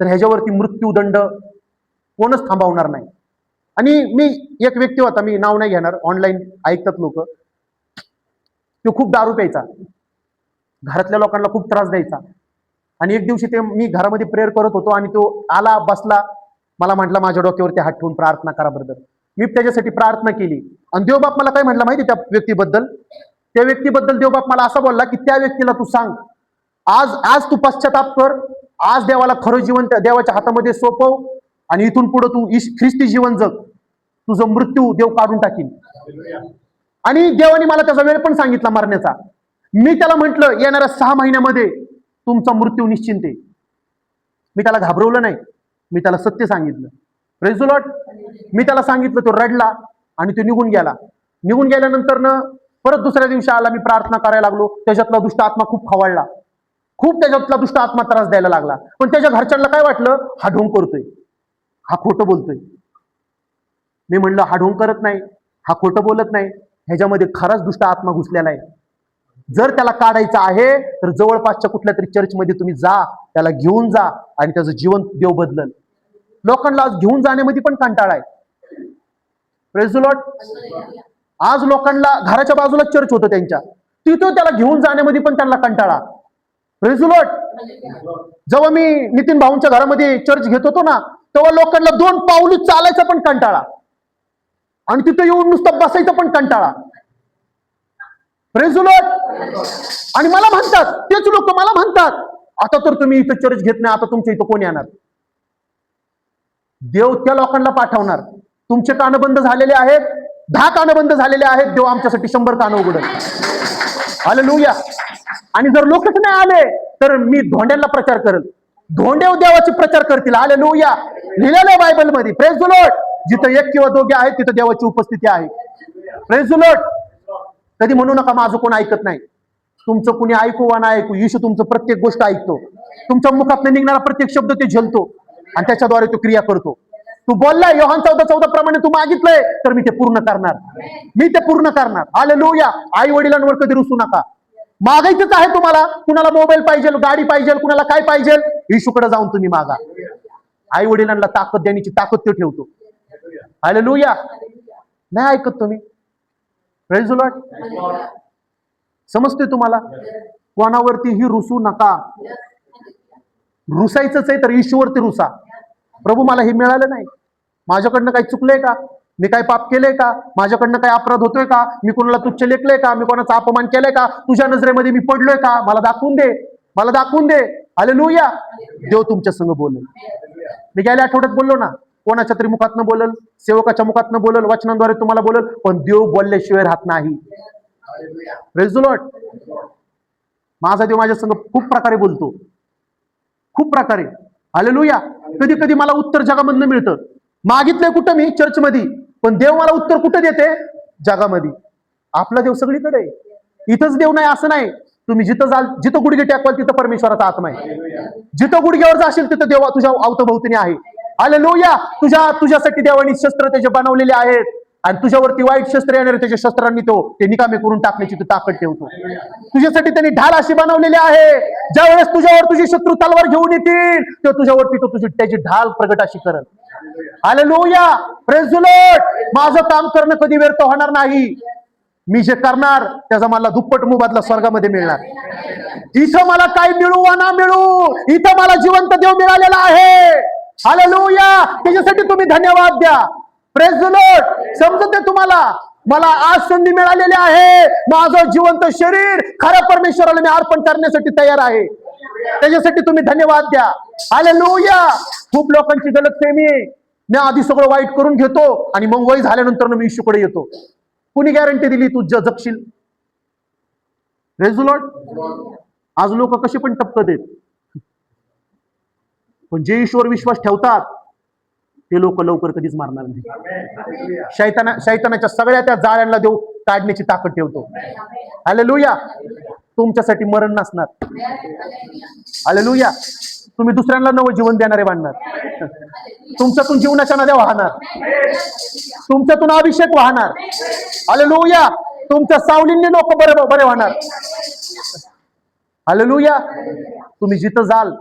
तर ह्याच्यावरती मृत्यूदंड कोणच थांबवणार नाही. आणि मी एक व्यक्ती होता, मी नाव नाही घेणार, ऑनलाईन ऐकतात लोक, तो खूप दारू प्यायचा, घरातल्या लोकांना खूप त्रास द्यायचा. आणि एक दिवशी मी घरामध्ये प्रेयर करत होतो आणि तो आला, बसला, मला म्हटला माझ्या डोक्यावरती हात ठेवून प्रार्थना करा बरोबर. मी त्याच्यासाठी प्रार्थना केली आणि देवबाप मला काय म्हटलं माहिती त्या व्यक्तीबद्दल देवबाप मला असं बोलला की त्या व्यक्तीला तू सांग, आज तू पश्चाताप कर, आज देवाला खरं जीवन देवाच्या हातामध्ये सोपव आणि इथून पुढे तू ख्रिस्ती जीवन जग, तुझं मृत्यू देव काढून टाकील. आणि देवाने मला त्याचा वेळ पण सांगितला मरण्याचा. मी त्याला म्हटलं येणाऱ्या 6 महिन्यामध्ये तुमचा मृत्यू निश्चिंत आहे. मी त्याला घाबरवलं नाही, मी त्याला सत्य सांगितलं. Praise the Lord. मी त्याला सांगितलं, तो रडला आणि तो निघून गेला. निघून गेल्यानंतर परत दुसऱ्या दिवशी आला, मी प्रार्थना करायला लागलो, त्याच्यातला दुष्ट आत्मा खूप खवळला, खूप त्याच्यातला दुष्ट आत्मा त्रास द्यायला लागला. पण त्याच्या घरच्यांना काय वाटलं, हा ढोंग करतोय, हा खोटं बोलतोय. मी म्हणलं हा ढोंग करत नाही, हा खोटं बोलत नाही, ह्याच्यामध्ये खराच दुष्ट आत्मा घुसलेला आहे. जर त्याला काढायचं आहे तर जवळपासच्या कुठल्या तरी चर्चमध्ये तुम्ही जा, त्याला घेऊन जा आणि त्याचं जीवन देव बदलल. लोकांना आज घेऊन जाण्यामध्ये पण कंटाळा आहे. Praise the Lord. आज लोकांना घराच्या बाजूला चर्च होतं त्यांच्या, तिथं त्याला घेऊन जाण्यामध्ये पण त्यांना कंटाळा. Praise the Lord. जेव्हा मी नितीन भाऊंच्या घरामध्ये चर्च घेत होतो ना, तेव्हा लोकांना 2 पावलं चालायचा पण कंटाळा आणि तिथं येऊन नुसतं बसायचं पण कंटाळा. Praise the Lord. आणि मला म्हणतात, तेच लोक मला म्हणतात, आता तर तुम्ही इथं चर्च घेत नाही, आता तुमच्या इथं कोण येणार? देव त्या लोकांना पाठवणार. तुमचे कान बंद झालेले आहेत, 10 कान बंद झालेले आहेत, देव आमच्यासाठी 100 कान उघडेल. हालेलुया. आणि जर लोकच नाही आले तर मी धोंड्यांना प्रचार करेल, धोंडे देवाचे प्रचार करतील. हालेलुया. लिहिलेलं आहे बायबलमध्ये. Praise the Lord. जिथं 1 किंवा 2 आहेत तिथं देवाची उपस्थिती आहे. Praise the Lord. कधी म्हणू नका माझं कोण ऐकत नाही. तुमचं कुणी ऐकू वा नाही ऐकू, येशू तुमचं प्रत्येक गोष्ट ऐकतो. तुमच्या मुखातून निघणारा प्रत्येक शब्द ते झेलतो आणि त्याच्याद्वारे तो क्रिया करतो. तू बोललाय योहान 14:14 प्रमाणे, तू मागितलंय तर मी ते पूर्ण करणार, मी ते पूर्ण करणार. हालेलुया. आई वडिलांवर कधी रुसू नका. मागायचंच आहे तुम्हाला, कुणाला मोबाईल पाहिजे, गाडी पाहिजे, कुणाला काय पाहिजे, येशूकडे जाऊन तुम्ही मागा. आई वडिलांना ताकद देण्याची ताकद ते ठेवतो. हालेलुया. नाही ऐकत तुम्ही. Praise the Lord. समजते तुम्हाला? कोणावरतीही रुसू नका. रुसायचंच आहे तर येशूवरती रुसा. प्रभू मला हे मिळालं नाही, माझ्याकडनं काही चुकलंय का, मी काय पाप केलंय का, माझ्याकडनं काही अपराध होतोय का, मी कोणाला तुच्छ लेखलंय का, मी कोणाचा अपमान केलाय का, तुझ्या नजरेमध्ये मी पडलोय का, मला दाखवून दे, मला दाखवून दे. हालेलुया. देव तुमच्या संग बोलेल. मी गेल्या आठवड्यात बोललो ना, कोणाच्या तरी मुखातनं बोलल, सेवकाच्या मुखातनं बोलल, वचनांद्वारे तुम्हाला बोलल, पण देव बोलल्याशिवाय राहत नाही. Praise the Lord. माझा देव माझ्या संग खूप प्रकारे बोलतो, खूप प्रकारे. हालेलुया. कधी कधी मला उत्तर जगामधनं मिळतं. मागितलंय कुठं मी चर्चमध्ये, पण देव मला उत्तर कुठं देते? जगामध्ये. आपला देव सगळीकडे आहे. इथंच देव नाही असं नाही. तुम्ही जिथं जाल, जिथं गुडघे टेकवाल तिथं परमेश्वराचा आत्मा आहे. जिथं गुडघ्यावर जाशील तिथं देव तुझ्या अवतीभोवतीने आहे. हालेलुया. तुझ्यासाठी देवानी शस्त्र त्याचे बनवलेले आहेत आणि तुझ्यावरती वाईट शस्त्र येणारे त्याच्या शस्त्रांनी ते निकामे करून टाकण्याची तू ताकद ठेवतो. तुझ्यासाठी त्यांनी ढाल अशी बनवलेली आहे, ज्या वेळेस तुझ्यावर तुझी शत्रू तलवार घेऊन येतील तेव्हा तुझ्यावरती तो तुझी त्याची ढाल प्रगट अशी करल. हालेलुया. Praise the Lord. माझं काम करणं कधी व्यर्थ होणार नाही. मी जे करणार त्याचा मला दुप्पट मोबदला स्वर्गामध्ये मिळणार. इथं मला काय मिळू वा ना मिळू, इथं मला जिवंत देव मिळालेला आहे. हालेलुया. त्याच्यासाठी तुम्ही धन्यवाद द्या. Praise the Lord. समजते तुम्हाला, मला आज संधी मिळालेली आहे. माझं जिवंत शरीर खऱ्या परमेश्वराला मी अर्पण करण्यासाठी तयार आहे. त्याच्यासाठी तुम्ही धन्यवाद द्या. हालेलुया. खूप लोकांची गलतफहमी आहे, मी आधी सगळं वाईट करून घेतो आणि मग वय झाल्यानंतर मी येशूकडे येतो. कुणी गॅरंटी दिली तू जगशील? Praise the Lord. आज लोक कसे पण टपकत आहेत, पण जे ईश्वर विश्वास ठेवतात ते लोक लवकर कधीच मारणार नाही. शैतानाच्या सगळ्या त्या जाळ्यांना देव काढण्याची ताकद ठेवतो. हालेलुया. तुमच्यासाठी मरण नसणार. हालेलुया. तुम्ही दुसऱ्यांना नवं जीवन देणारे बांधणार. तुमच्यातून जीवनाच्या नद्या वाहणार, तुमच्यातून अभिषेक वाहणार. हालेलुया. तुमच्या सावलींनी लोक बरे वाहणार. हालेलुया. तुम्ही जिथं जाल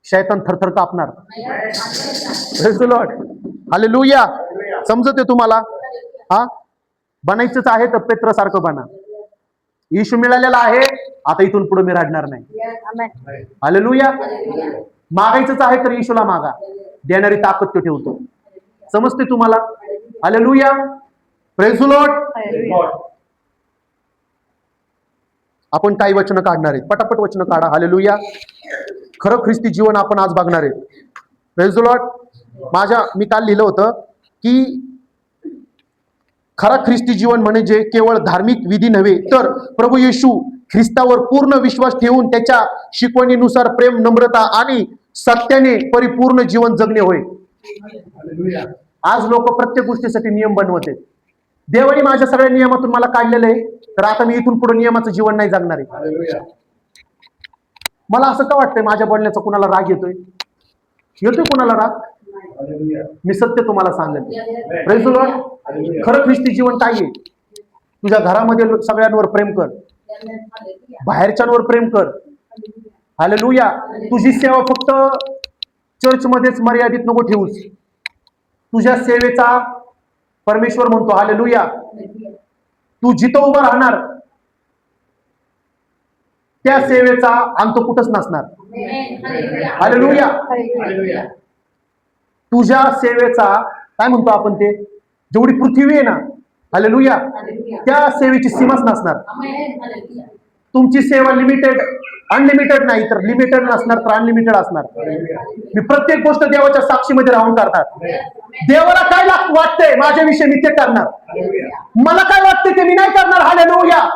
शैतान थरथर कापणार. Praise the Lord. हालेलुया. समजते तुम्हाला? हा, बनायचंच आहे तर पेत्रसारखं बना. येशू मिळालेला आहे, आता इथून पुढे मी रडणार नाही. हालेलुया. मागायचंच आहे तर येशूला मागा, देणारी ताकद तो ठेवतो. समजते तुम्हाला? हालेलुया. Praise the Lord. आपण काही वचन काढणार आहेत, पटापट वचन काढा. हालेलुया. खरं ख्रिस्ती जीवन आपण आज बघणार आहे. Praise the Lord. मी काल लिहिलं होतं की खरा ख्रिस्ती जीवन म्हणजे केवळ धार्मिक विधी नव्हे, तर प्रभू येशू ख्रिस्तावर पूर्ण विश्वास ठेवून त्याच्या शिकवणीनुसार प्रेम, नम्रता आणि सत्याने परिपूर्ण जीवन जगणे होय. आज लोक प्रत्येक गोष्टीसाठी नियम बनवते. देवाने माझ्या सगळ्या नियमातून मला काढलेलं आहे, तर आता मी इथून पुढे नियमाचं जीवन नाही जगणार आहे. मला असं का वाटतंय, माझ्या बोलण्याचा कुणाला राग येतोय कुणाला राग? मी सत्य तुम्हाला सांगेन. Praise the Lord. खरं ख्रिस्ती जीवन काय आहे? तुझ्या घरामध्ये सगळ्यांवर प्रेम कर, बाहेरच्यांवर प्रेम कर. हालेलुया. तुझी सेवा फक्त चर्चमध्येच मर्यादित नको ठेवूस. तुझ्या सेवेचा परमेश्वर म्हणतो. हालेलुया. तू जिथं उभं राहणार त्या सेवेचा अंत कुठंच नसणार. हालेलुया. तुझ्या सेवेचा काय म्हणतो आपण, ते जेवढी पृथ्वी आहे ना, हालेलुया, त्या सेवेची सीमाच नसणार. तुमची सेवा अनलिमिटेड नाही, तर लिमिटेड नसणार, तर अनलिमिटेड असणार. मी प्रत्येक गोष्ट देवाच्या साक्षीमध्ये राहून करणार. देवाला काय वाटतंय माझ्याविषयी मी ते करणार. मला काय वाटतंय ते मी नाही करणार. हालेलुया.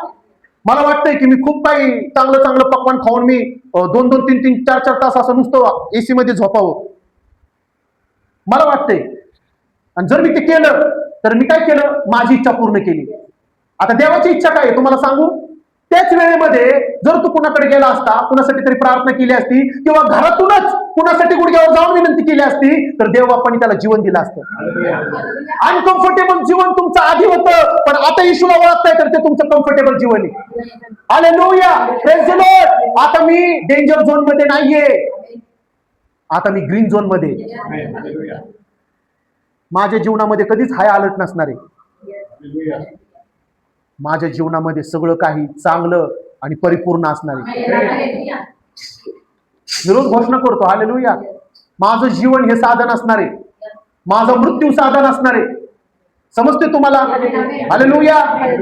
मला वाटतंय की मी खूप काही चांगलं पकवान खाऊन मी 2-2, 3-3, 4-4 तास असं नुसतं एसी मध्ये झोपावं, मला वाटतंय. आणि जर मी ते केलं तर मी काय केलं, माझी इच्छा पूर्ण केली. आता देवाची इच्छा काय आहे तुम्हाला सांगू? त्याच वेळेमध्ये जर तू कुणाकडे गेला असता, कुणासाठी तरी प्रार्थना केली असती, किंवा घरातूनच कुणासाठी गुडघ्यावर जाऊन विनंती केली असती, तर देव बाप्पाने त्याला जीवन दिलं असतं. अनकम्फर्टेबल जीवन तुमचं आधी होतं, पण आता येशूला ओळखताय तर ते तुमचं कम्फर्टेबल जीवन आहे. हालेलुया. Praise the Lord. आता मी डेंजर झोन मध्ये नाहीये, आता मी ग्रीन झोन मध्ये. माझ्या जीवनामध्ये कधीच हाय अलर्ट नसणार आहे. माझ्या जीवनामध्ये सगळं काही चांगलं आणि परिपूर्ण असणार आहे. मी रोज घोषणा करतो. हालेलुया. माझं जीवन हे साधन असणार आहे, माझं मृत्यू साधन असणार आहे. समजते तुम्हाला? हालेलुया.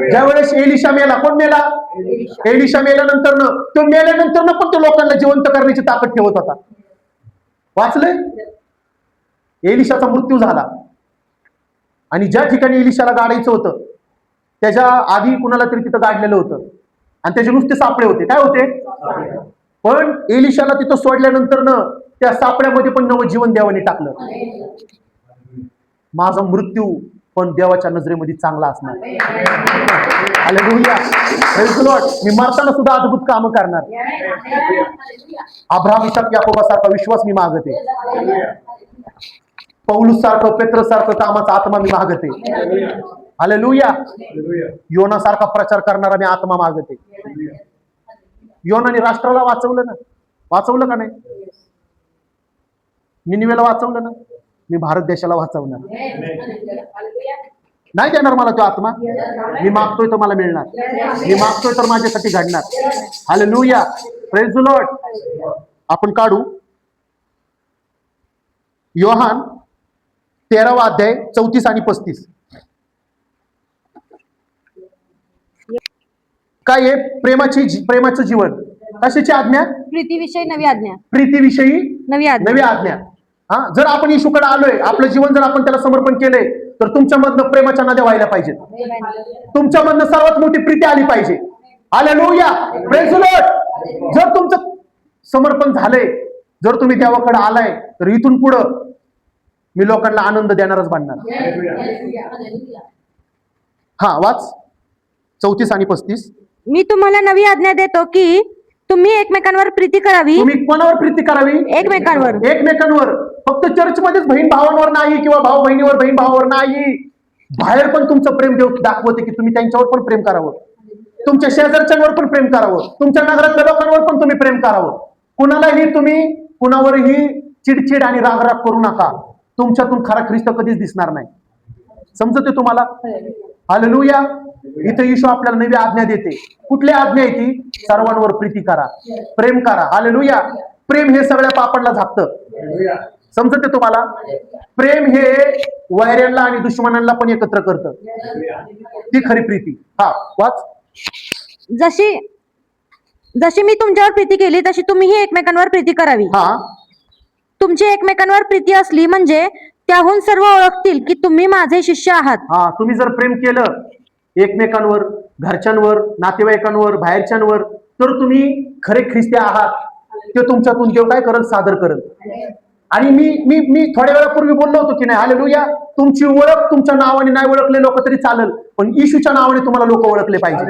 ज्या वेळेस एलिशा मेला, कोण मेला? एलिशा मेल्यानंतर तो मेल्यानंतर पण तो लोकांना जिवंत करण्याची ताकद ठेवत होता. वाचलंय? एलिशाचा मृत्यू झाला आणि ज्या ठिकाणी एलिशाला गाडायचं होतं त्याच्या आधी कुणाला तरी तिथं गाडलेलं होतं आणि त्याचे नुसते सापळे होते. काय होते? पण एलिशाला तिथं सोडल्यानंतर त्या सापड्यामध्ये पण नवं जीवन देवाने टाकलं. माझा मृत्यू पण देवाच्या नजरेमध्ये चांगला असणार. हालेलुया. Praise the Lord. मी मरताना सुद्धा अद्भुत कामं करणार. अब्राहम, इसाक, याकोबासारखा विश्वास मी मागते. पौलुस सारखं, पेत्रस सारखं कामाचा आत्मा मी मागते. हालेलुया. योना सारखा प्रचार करणारा मी आत्मा मागते. योनाने राष्ट्राला वाचवलं ना, वाचवलं का नाही? निनिवेला वाचवलं ना, मी भारत देशाला वाचवणार. नाही देणार मला तो आत्मा. मी मागतोय तर मला मिळणार. मी मागतोय तर माझ्यासाठी घडणार. Hallelujah, praise the Lord. आपण काढू योहान 13वा अध्याय 34 आणि 35. काय आहे? प्रेमाचं जीवन. कशाची आज्ञा? प्रीतीविषयी नवी आज्ञा. प्रीतीविषयी नवी आज्ञा. नवी आज्ञा. हा, जर आपण येशूकडे आलोय, आपलं जीवन जर आपण त्याला समर्पण केलंय, तर तुमच्यामधनं प्रेमाच्या नद्या व्हायला पाहिजेत. तुमच्यामधनं सर्वात मोठी प्रीती आली पाहिजे. Hallelujah, praise the Lord. जर तुमचं समर्पण झालंय, जर तुम्ही देवाकडे आलाय, तर इथून पुढं मी लोकांना आनंद देणारच बनणार. हा, वाच 34 आणि 35. मी तुम्हाला नवी आज्ञा देतो की तुम्ही एकमेकांवर प्रीती करावी. तुम्ही कोणावर प्रीती करावी? एकमेकांवर. एकमेकांवर. फक्त चर्चमध्येच बहीण भावांवर नाही, किंवा भाऊ बहिणीवर, बहीण भावावर नाही. बाहेर पण तुमचं प्रेम देव दाखवते की तुम्ही त्यांच्यावर पण प्रेम करावं. तुमच्या शेजारच्यांवर पण प्रेम करावं. तुमच्या नगरातल्या लोकांवर पण तुम्ही प्रेम करावं. कुणालाही तुम्ही कुणावरही चिडचिड आणि रागराग करू नका. तुमच्यातून खरा ख्रिस्त कधीच दिसणार नाही. समजते तुम्हाला? हालेलुया. इथे येशू आपल्याला नवी आज्ञा देते. कुठली आज्ञा आहे ती? सर्वांवर प्रीती करा, प्रेम करा. हालेलुया. प्रेम हे सगळ्या पापांना झाकतं. समजते तुम्हाला? प्रेम हे वैऱ्यांना आणि दुश्मनांना पण एकत्र करतं. ती खरी प्रीती. हा, वाच. जशी मी तुमच्यावर प्रीती केली तशी तुम्हीही एकमेकांवर प्रीती करावी. हा, तुमची एकमेकांवर प्रीती असली म्हणजे त्याहून सर्व ओळखतील की तुम्ही माझे शिष्य आहात. हा, तुम्ही जर प्रेम केलं एकमेकांवर, घरच्यांवर, नातेवाईकांवर, बाहेरच्यांवर, तर तुम्ही खरे ख्रिस्ती आहात. ते तुमच्यातून देव काय करत? सादर करत. आणि मी थोड्या वेळापूर्वी बोललो होतो की नाही, हालेलुया, तुमची ओळख तुमच्या नावाने नाही ओळखले लोक तरी चालेल, पण येशूच्या नावाने तुम्हाला लोक ओळखले पाहिजे.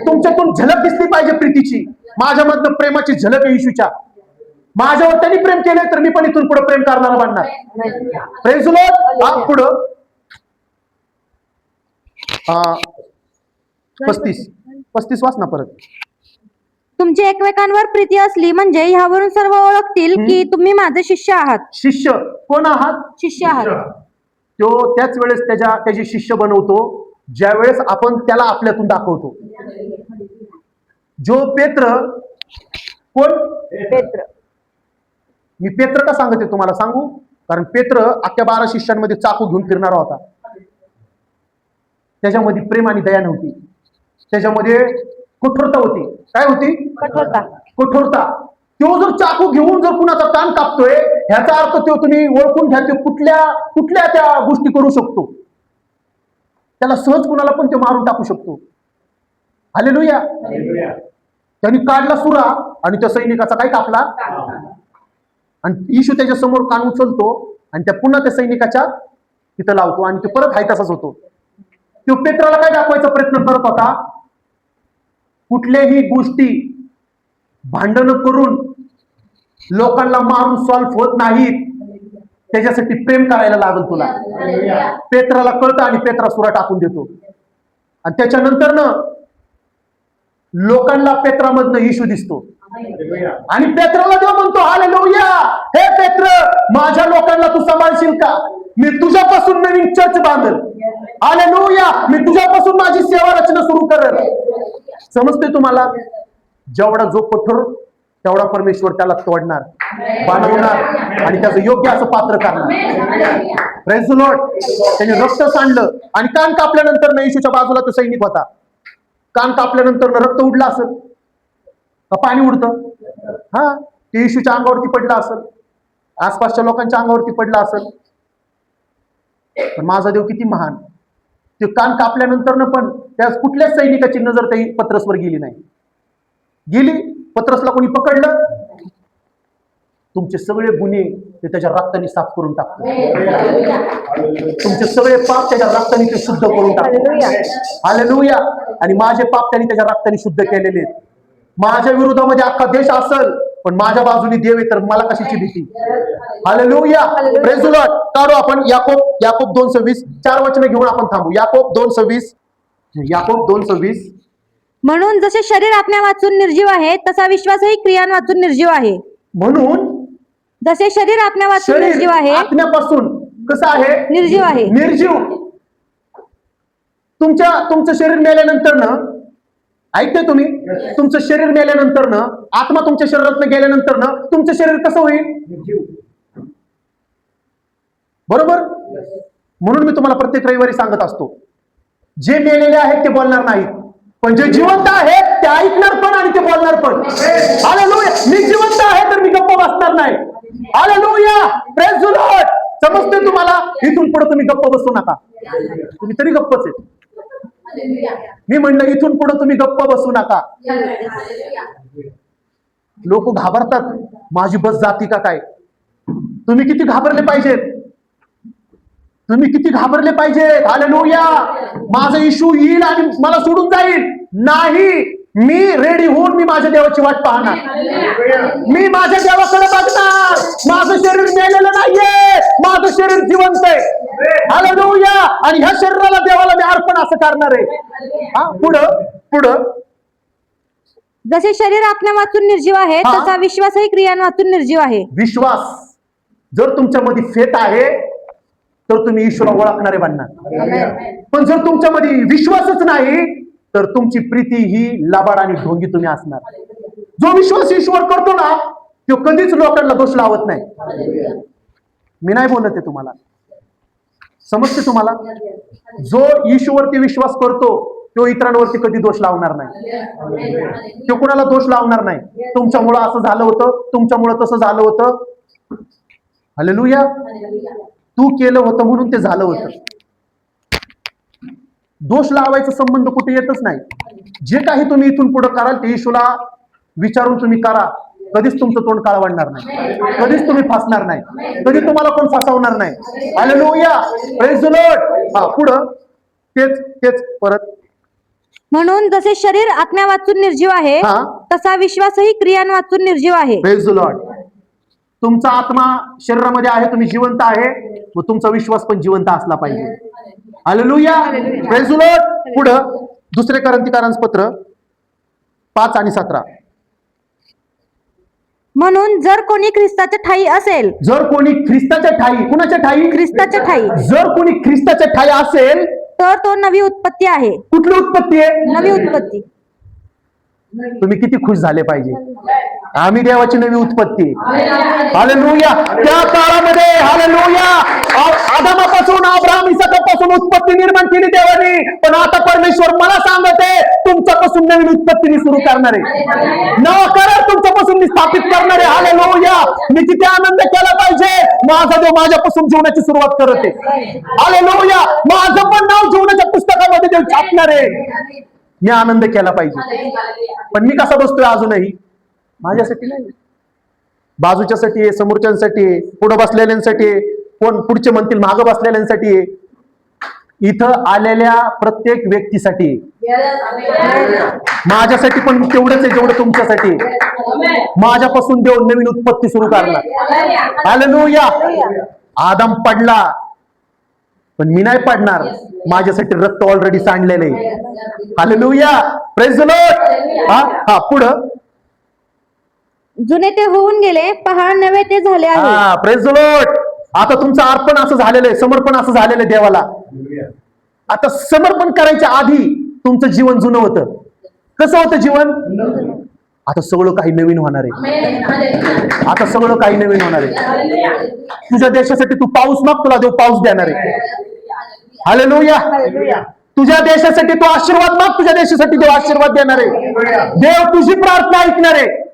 तुमच्यातून झलक दिसली पाहिजे प्रीतीची. माझ्यामधनं प्रेमाची झलक आहे येशूच्या. माझ्यावर त्यांनी प्रेम केले तर मी पण इथून पुढे प्रेम करणारा बनणार. Praise the Lord. पुढं 35 वाच ना परत. तुमची एकमेकांवर प्रीती असली म्हणजे ह्यावरून सर्व ओळखतील की तुम्ही माझे शिष्य आहात. शिष्य कोण आहात? शिष्य आहात. तो त्याच वेळेस त्याची शिष्य बनवतो ज्या वेळेस आपण त्याला आपल्यातून दाखवतो. जो पेत्र, कोण? पेत्र. मी पेत्र का सांगते तुम्हाला सांगू? कारण पेत्र अख्ख्या 12 शिष्यांमध्ये चाकू घेऊन फिरणारा होता. त्याच्यामध्ये प्रेम आणि दया नव्हती. त्याच्यामध्ये कठोरता होती. काय होती? कठोरता. तो जर चाकू घेऊन जर कुणाचा कान कापतोय, ह्याचा अर्थ तो तुम्ही ओळखून घ्या, तो कुठल्या त्या गोष्टी करू शकतो. त्याला सहज कुणाला पण तो मारून टाकू शकतो. हालेलुया. त्यांनी काढला सुरा आणि त्या सैनिकाचा काय कापला, आणि येशू त्याच्या समोर कान उचलतो आणि त्या पुन्हा त्या सैनिकाच्या तिथं लावतो आणि तो परत हाय तसाच होतो. तो पेत्राला काय दाखवायचा प्रयत्न करत होता? कुठल्याही गोष्टी भांडण करून लोकांना मारून सॉल्व्ह होत नाहीत. त्याच्यासाठी प्रेम करायला लागल तुला. पेत्राला कळतं आणि पेत्रा सुरा टाकून देतो. आणि त्याच्यानंतर न लोकांना पेत्रामधनं येशू दिसतो आणि पेत्राला देव म्हणतो, हालेलुया, हे पेत्र, माझ्या लोकांना तू सांभाळशील का? मी तुझ्यापासून नवीन चर्च बांधल. हालेलुया. मी तुझ्यापासून माझी सेवा रचना सुरू करेल. समजते तुम्हाला? जेवढा जो कठोर तेवढा परमेश्वर त्याला तोडणार, बनवणार आणि त्याचं योग्य असं पात्र करणार. Praise the Lord. त्याने रक्त सांडलं आणि कान कापल्यानंतर येशूच्या बाजूला तो सैनिक होता. कान कापल्यानंतर रक्त उडलं असेल का पाणी उडतं? हा, ते येशूच्या अंगावरती पडलं असेल, आसपासच्या लोकांच्या अंगावरती पडलं असेल. पण माझा देव किती महान. ते कान कापल्यानंतर पण त्या कुठल्याच सैनिकाची नजर त्या पत्रसवर गेली नाही. गेली? पत्रसला कोणी पकडलं? तुमचे सगळे गुन्हे ते त्याच्या रक्ताने साफ करून टाकतो. तुमचे सगळे पाप त्याच्या रक्ताने ते शुद्ध करून टाकतो. हालेलुया. आणि माझे पाप त्यांनी त्याच्या रक्ताने शुद्ध केलेले आहेत. माझ्या विरोधामध्ये अख्खा देश असेल, पण माझ्या बाजूने देव आहे, तर मला कशाची भीती? हालेलुया. Praise the Lord. काढू आपण याकोब 2:26. 4 वचनं घेऊन आपण थांबू. याकोब 2:26. म्हणून जसे शरीर आत्म्या वाचून निर्जीव आहे तसा विश्वासही क्रियां वाचून निर्जीव आहे. म्हणून जसे शरीर आत्म्या वाचून निर्जीव आहे, आत्म्यापासून कसं आहे? निर्जीव आहे. निर्जीव. तुमचं शरीर मेल्यानंतर ना, ऐकते तुम्ही, तुमचं शरीर मेल्यानंतर ना, आत्मा तुमच्या शरीरात गेल्यानंतर ना, तुमचं शरीर कसं होईल? बरोबर. म्हणून मी तुम्हाला प्रत्येक रविवारी सांगत असतो, जे मेलेले आहेत ते बोलणार नाहीत, पण जे जिवंत आहेत ते ऐकणार पण आणि ते बोलणार पण. हालेलुया. मी जिवंत आहे तर मी गप्प बसणार नाही. हालेलुया. Praise the Lord. समजते तुम्हाला? इथून पुढे तुम्ही गप्प बसू नका. तुम्ही तरी गप्पच आहे. मी म्हणलं इथून पुढे तुम्ही गप्प बसू नका. लोक घाबरतात, माझी बस जाती का काय? तुम्ही किती घाबरले पाहिजेत? तुम्ही किती घाबरले पाहिजेत? हालेलुया. माझा इशू येईल आणि मला सोडून जाईल नाही. मी रेडी होऊन मी माझ्या देवाची वाट पाहणार. मी माझ्या देवाकडे बघणार. माझं शरीर मेलेलं नाहीये, माझं शरीर जिवंत आहे. हालेलुया. आणि ह्या शरीराला देवाला मी अर्पण असं करणार आहे. पुढं जसे शरीर आत्म्या वाचून निर्जीव आहे, हा. तसा विश्वासही क्रियां वाचून निर्जीव आहे. विश्वास जर तुमच्यामध्ये फेथ आहे तर तुम्ही ईश्वराला ओळखणारे बनणार. पण जर तुमच्यामध्ये विश्वासच नाही तर तुमची प्रीती ही लबाड आणि ढोंगी तुम्ही असणार. जो विश्वास ईश्वर करतो ना, तो कधीच लोकांना दोष लावत नाही. मी नाही बोलत आहे तुम्हाला, समजते तुम्हाला? जो ईश्वरवरती विश्वास करतो तो इतरांवरती कधी दोष लावणार नाही. तो कोणाला दोष लावणार नाही. तुमच्यामुळं असं झालं होतं, तुमच्यामुळं तसं झालं होतं. हालेलुया. तू केलं होतं म्हणून ते झालं होतं. दोष लावायचा संबंध कुठे येतच नाही. जे काही तुम्ही इथून पुढे कराल ते ईश्वराला विचारून तुम्ही करा. कधीच तुमचं तोंड काळवणार नाही, कधीच तुम्ही फसणार नाही, कधी तुम्हाला कोण फसवणार नाही. हालेलुया. Praise the Lord. पुढं तेच परत. म्हणून जसे शरीर आत्म्या वाचून निर्जीव आहे, हा. तसा विश्वासही क्रियां वाचून निर्जीव आहे. Praise the Lord. तुमचा आत्मा शरीरामध्ये आहे, तुम्ही जिवंत आहे, मग तुमचा विश्वास पण जिवंत असला पाहिजे. हालेलुया. Praise the Lord. पुढं दुसरे कोरिन्थीकारांचं पत्र 5 आणि 17. म्हणून जर कोणी ख्रिस्ताच्या ठायी असेल, जर कोणी ख्रिस्ताच्या ठायी, कुणाच्या ठायी? ख्रिस्ताच्या ठायी, जर कोणी ख्रिस्ताच्या ठायी असेल तर तो नवी उत्पत्ती आहे. कुठली उत्पत्ती आहे? नवी उत्पत्ती. तुम्ही किती खुश झाले पाहिजे. आम्ही देवाची नवी उत्पत्ती. हालेलुया. त्या काळामध्ये हालेलुया आदामापासून अब्राहम इसाकापासून उत्पत्ती निर्माण केली देवानी, पण आता परमेश्वर मला सांगते तुमच्यापासून नवीन उत्पत्ती सुरू करणार आहे. नवा करार तुमच्यापासून मी स्थापित करणार आहे. हालेलुया. मी किती आनंद केला पाहिजे. माझा देव माझ्यापासून जीवनाची सुरुवात करते. हालेलुया. माझं पण नाव जीवनाच्या पुस्तकामध्ये देव छापणार आहे. मी आनंद केला पाहिजे. पण मी कसा बसतोय अजूनही? माझ्यासाठी नाही, बाजूच्यासाठी आहे, समोरच्यांसाठी आहे, पुढे बसलेल्यांसाठी आहे, कोण पुढचे म्हणतील मागं बसलेल्यांसाठी आहे, इथं आलेल्या प्रत्येक व्यक्तीसाठी आहे. माझ्यासाठी पण तेवढंच आहे जेवढं तुमच्यासाठी आहे. माझ्यापासून देव नवीन उत्पत्ती सुरू करणार. हालेलुया. आदम पडला पण मी नाही पडणार. माझ्यासाठी रक्त ऑलरेडी सांडलेलं आहे. हालेलुया. Praise the Lord. पुढं जुने ते होऊन गेले, पहा नवे ते झाले आहे. Praise the Lord. आता तुमचं अर्पण असं झालेलं आहे, समर्पण असं झालेलं आहे देवाला. आता समर्पण करायच्या आधी तुमचं जीवन जुनं होतं. कसं होतं जीवन? आता सगळं काही नवीन होणार आहे. आता सगळं काही नवीन होणार आहे. तुझ्या देशासाठी तू पाऊस माग, तुला देव पाऊस देणार आहे. हालेलुया. तुझ्या देशासाठी तू आशीर्वाद माग, तुझ्या देशासाठी देव आशीर्वाद देणार आहे. देव तुझी प्रार्थना ऐकणार आहे.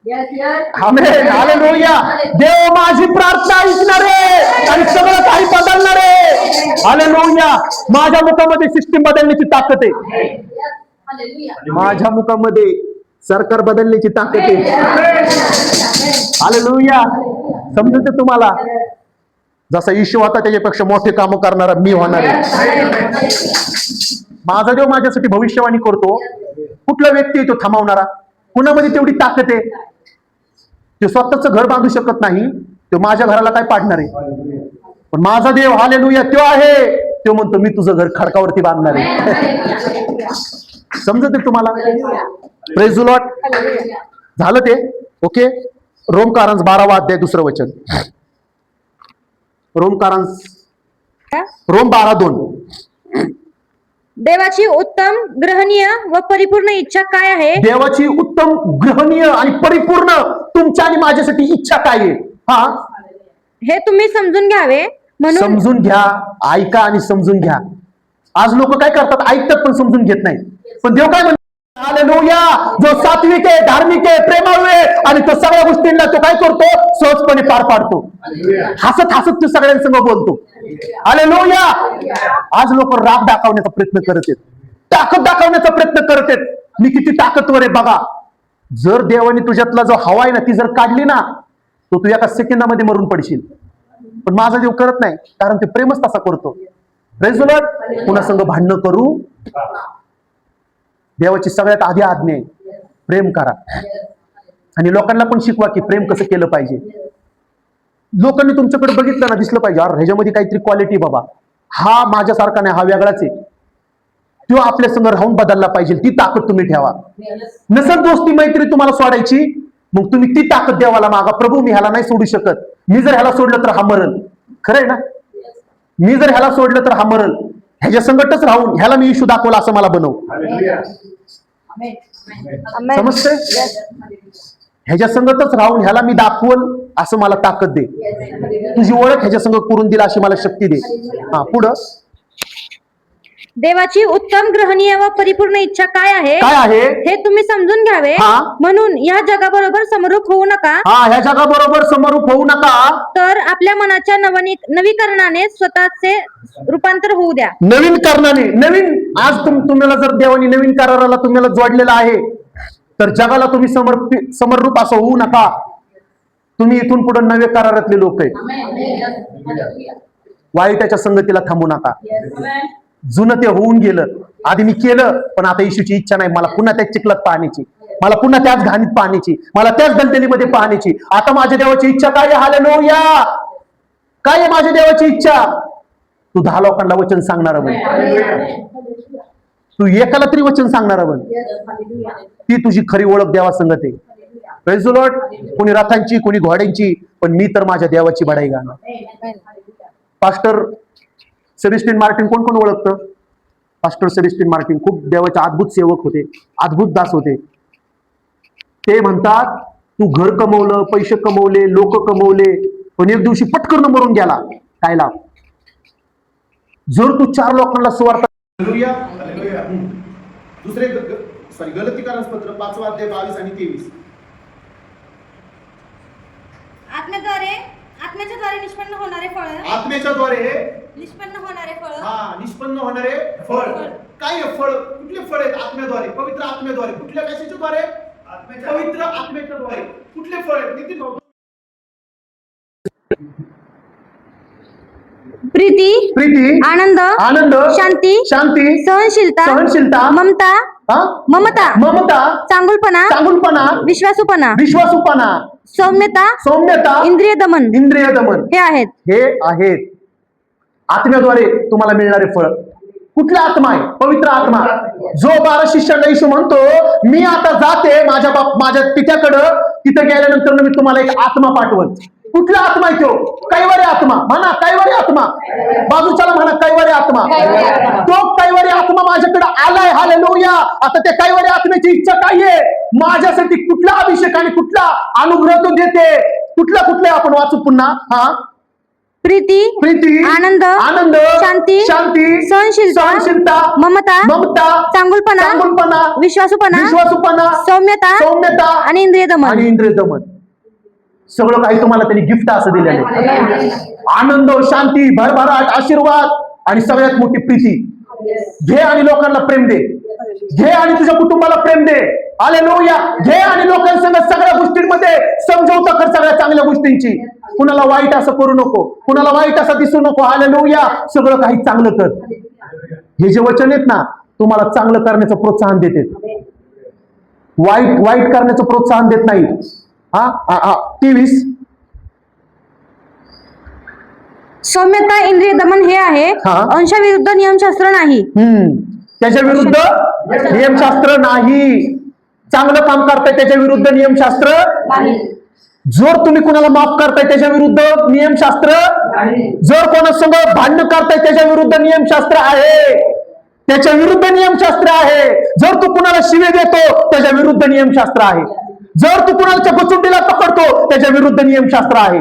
आमेन. हालेलुया. देव माझी प्रार्थना ऐकणार आहे आणि सगळं काही बदलणार आहे. हालेलुया. माझ्या मुखामध्ये सिस्टीम बदलण्याची ताकद आहे. माझ्या मुखामध्ये सरकार बदलण्याची ताकद आहे. हालेलुया. समजते तुम्हाला? जसा येशू होता त्याच्यापेक्षा मोठे काम करणारा मी होणार आहे. माझा देव माझ्यासाठी भविष्यवाणी करतो. कुठला व्यक्ती आहे तो थांबवणारा? कुणामध्ये तेवढी ताकद आहे? तो स्वतःच घर बांधू शकत नाही, तो माझ्या घराला काय पाडणार आहे? पण माझा देव हालेलुया तो आहे, तो म्हणतो मी तुझं घर खडकावरती बांधणार आहे. समजते तुम्हाला? Praise the Lord. झालं ते ओके. रोमकारांस 12वा अध्याय 2रं वचन. रोम 12:2. देवाची उत्तम ग्रहणीय व परिपूर्ण इच्छा काय आहे? देवाची उत्तम ग्रहणीय आणि परिपूर्ण तुमच्या आणि माझ्यासाठी इच्छा काय आहे? हा, हे तुम्ही समजून घ्यावे म्हणून समजून घ्या, ऐका आणि समजून घ्या. आज लोक काय करतात, ऐकतात पण समजून घेत नाही. पण देव काय म्हणतो, हालेलुया, जो सात्विक आहे, धार्मिक आहे, प्रेमाळू आहे आणि तो सगळ्या गोष्टींना तो काय करतो, सहजपणे पार पाडतो. हसत हसत तो सगळ्यांसंग बोलतो. हालेलुया. आज लोक राग दाखवण्याचा प्रयत्न करत आहेत, ताकद दाखवण्याचा प्रयत्न करत आहेत. मी किती ताकदवर आहे बघा. जर देवाने तुझ्यातला जो हवा आहे ना ती जर काढली ना, तो तू एका सेकंदामध्ये मरून पडशील. पण माझा देव करत नाही, कारण ते प्रेमच तसा करतो. Praise the Lord. कुणासंग भांडणं करू, देवाची सगळ्यात आधी आज्ञा आहे, प्रेम करा. आणि लोकांना पण शिकवा की प्रेम कसं केलं पाहिजे. लोकांनी तुमच्याकडे बघितलं ना, दिसलं पाहिजे अरे ह्याच्यामध्ये काहीतरी क्वालिटी बाबा, हा माझ्यासारखा नाही, हा वेगळाच आहे. तो आपल्या संग राहून बदलला पाहिजे, ती ताकद तुम्ही ठेवा. नसेल दोस्ती मैत्री तुम्हाला सोडायची, मग तुम्ही ती ताकद देवाला मागा. प्रभू मी ह्याला नाही सोडू शकत, मी जर ह्याला सोडलं तर हा मरण. खरंय ना, मी जर ह्याला सोडलं तर हा मरण. ह्याच्या संकटच राहून ह्याला मी इशू दाखवला असं मला बनव. समजते? ह्याच्या संगतच राहून ह्याला मी दाखवल असं मला ताकद दे. तुझी ओळख ह्याच्या संग करून दिला अशी मला शक्ती दे. हा, पुढं. देवाची उत्तम ग्रहणीय व परिपूर्ण इच्छा काय आहे? काय आहे? हे तुम्ही समजून घ्यावे हा. म्हणून या जगाबरोबर समरूप होऊ नका, हा, ह्या जगाबरोबर समरूप होऊ नका, तर आपल्या मनाच्या नवीकरणाने स्वतःचे रूपांतर होऊ द्या. नवीन कारणाने. नवीन आज तुम्हाला जर देवानी नवीन कराराला तुम्हाला जोडलेला आहे, तर जगाला तुम्ही समरूप असं होऊ नका. तुम्ही इथून पुढे नवे करारातले लोक आहेत. वाईटाच्या संगतीला थांबू नका. जुनं ते होऊन गेलं, आधी मी केलं, पण आता येशूची इच्छा नाही मला पुन्हा त्याच चिखलात पाहण्याची, मला पुन्हा त्याच घाणीत पाहण्याची, मला त्याच दलदलीमध्ये पाहण्याची. आता माझ्या देवाची इच्छा काय आहे? हालेलुया. काय आहे माझ्या देवाची इच्छा? तू 10 लोकांना वचन सांगणार बन, तू एकाला तरी वचन सांगणार बन. ती तुझी खरी ओळख देवा संगत आहे. Praise the Lord. कोणी रथांची, कोणी घोड्यांची, पण मी तर माझ्या देवाची बढाई गाणार. पास्टर सेबॅस्टियन मार्टिन कोण कोण ओळखतं? पास्टर सेबॅस्टियन मार्टिन खूप देवाचे अद्भुत सेवक होते, अद्भुत दास होते. ते म्हणतात, तू घर कमवलं, पैसे कमवले, लोक कमवले, पण एक दिवशी पटकन मरून गेला, काय लाभ? जर तू 4 लोकांना सुवार्ता. दुसरे गलतीकारांस पत्र 5 अध्याय 22 आणि 23. आत्म्याच्या द्वारे निष्पन्न होणारे फळ. आत्म्याच्या द्वारे निष्पन्न होणारे फळ. हा, निष्पन्न होणारे फळ. काय आहे फळ? कुठले फळ आहेत? आत्म्याद्वारे, पवित्र आत्म्याद्वारे. कुठल्या कशाच्या द्वारे? पवित्र आत्म्याच्या द्वारे. कुठले फळ आहेत? नितीन भाऊ. प्रीती, प्रीती, आनंद, आनंद, शांती, शांती, सहनशीलता, सहनशीलता, ममता, हा? ममता, ममता, चांगुलपणा, चांगुलपणा, विश्वासूपणा, विश्वासूपणा, सौम्यता, सौम्यता, इंद्रिय दमन, इंद्रिय दमन. हे आहेत. हे आहेत आत्म्याद्वारे तुम्हाला मिळणारे फळ. कुठला आत्मा आहे? पवित्र आत्मा. जो 12 शिष्यांना येशू म्हणतो, मी आता जाते माझ्या पित्याकडं, तिथे गेल्यानंतर मी तुम्हाला एक आत्मा पाठवल. कुठला आत्मा आहे तो? कैवारी आत्मा. म्हणा कैवारी आत्मा. बाजूच्याला म्हणा कैवारी आत्मा. तो कैवारी आत्मा माझ्याकडे आलाय. हालेलुया. आता त्या कैवारी आत्म्याची इच्छा काय आहे? माझ्यासाठी कुठला अभिषेक आणि कुठला अनुग्रह तो देते? कुठला आपण वाचू पुन्हा. हा, प्रीती, प्रीती, आनंद, आनंद, शांती, शांती, सहनशीलता, ममता, ममता, चांगुलपणा, विश्वासूपणा, सौम्यता, सौम्यता आणि इंद्रिय दमन. आणि इंद्रिय दमन. सगळं काही तुम्हाला त्यांनी गिफ्ट असं दिलेलं आहे. आनंद, शांती, भरभराट, आशीर्वाद आणि सगळ्यात मोठी प्रीती. घे आणि लोकांना प्रेम दे. घे आणि तुझ्या कुटुंबाला प्रेम दे. हालेलुया. घे आणि लोकांसंग सगळ्या गोष्टींमध्ये समजवता कर, सगळ्या चांगल्या गोष्टींची. कुणाला वाईट असं करू नको, कुणाला वाईट असं दिसू नको. हालेलुया. सगळं काही चांगलं कर. हे जे वचन आहेत ना, तुम्हाला चांगलं करण्याचं प्रोत्साहन देते, वाईट करण्याचं प्रोत्साहन देत नाही. हा, 23. सौम्यता, इंद्रिय दमन हे आहे. हा. अंशाविरुद्ध नियमशास्त्र नाही. त्याच्या विरुद्ध नियमशास्त्र नाही. चांगलं काम करताय त्याच्या विरुद्ध नियमशास्त्र नाही. जर तुम्ही कुणाला माफ करताय त्याच्या विरुद्ध नियमशास्त्र नाही. जर कोणासंग भांडण करताय त्याच्या विरुद्ध नियमशास्त्र आहे. त्याच्या विरुद्ध नियमशास्त्र आहे. जर तू कुणाला शिवे देतो त्याच्या विरुद्ध नियमशास्त्र आहे. जर तू कुणाच्या गुचुंडीला पकडतो त्याच्या विरुद्ध नियमशास्त्र आहे.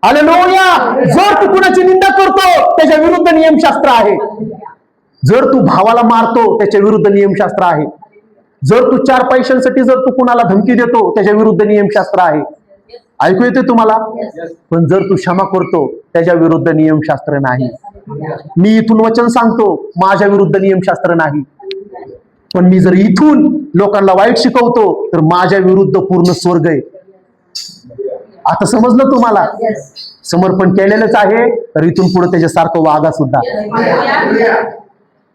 हालेलुया. जर तू कुणाची निंदा करतो त्याच्या विरुद्ध नियमशास्त्र आहे. जर तू भावाला मारतो त्याच्या विरुद्ध नियमशास्त्र आहे. जर तू 4 पैशांसाठी जर तू कुणाला धमकी देतो त्याच्या विरुद्ध नियमशास्त्र आहे. ऐकू येते तुम्हाला? पण जर तू क्षमा करतो त्याच्या विरुद्ध नियमशास्त्र नाही. मी इथून वचन सांगतो, माझ्या विरुद्ध नियमशास्त्र नाही. पण मी जर इथून लोकांना वाईट शिकवतो तर माझ्या विरुद्ध पूर्ण स्वर्ग आहे. आता समजलं तुम्हाला? समर्पण केलेलंच आहे तर इथून पुढे त्याच्यासारखं वागा सुद्धा.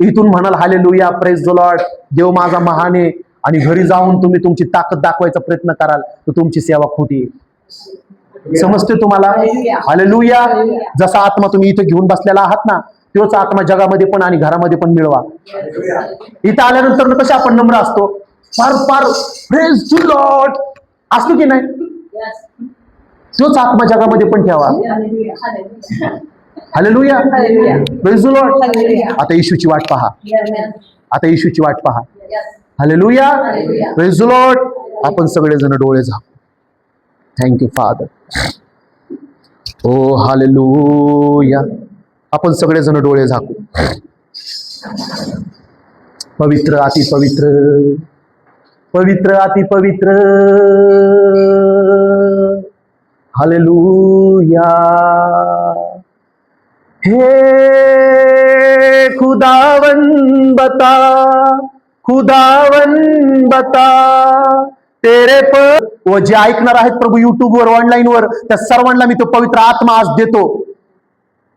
इथून म्हणाल हालेलुया, प्रेज द लॉर्ड, देव माझा महान आहे, आणि घरी जाऊन तुम्ही तुमची ताकद दाखवायचा प्रयत्न कराल तर तुमची सेवा खोटी आहे. समजते तुम्हाला? हालेलुया. जसा आत्मा तुम्ही इथे घेऊन बसलेला आहात ना, तोच आत्मा जगामध्ये पण आणि घरामध्ये पण मिळवा. इथं आल्यानंतर कसे आपण नम्र असतो, फार फार प्रेज द लॉर्ड असतो की नाही? तोच आत्मा जगामध्ये पण ठेवा. Hallelujah, praise the Lord. आता येशूची वाट पहा, आता येशूची वाट पहा. Hallelujah, praise the Lord. आपण सगळेजण डोळे झाकू. Thank you father. Oh hallelujah. आपण सगळेजण डोळे झाकू. पवित्र अति पवित्र, पवित्र अति पवित्र. हालेलुया. हे खुदावन बता, खुदावन बता तेरे पर. व जे ऐकणार आहेत प्रभू युट्यूबवर, ऑनलाईनवर, त्या सर्वांना मी तो पवित्र आत्मा आज देतो.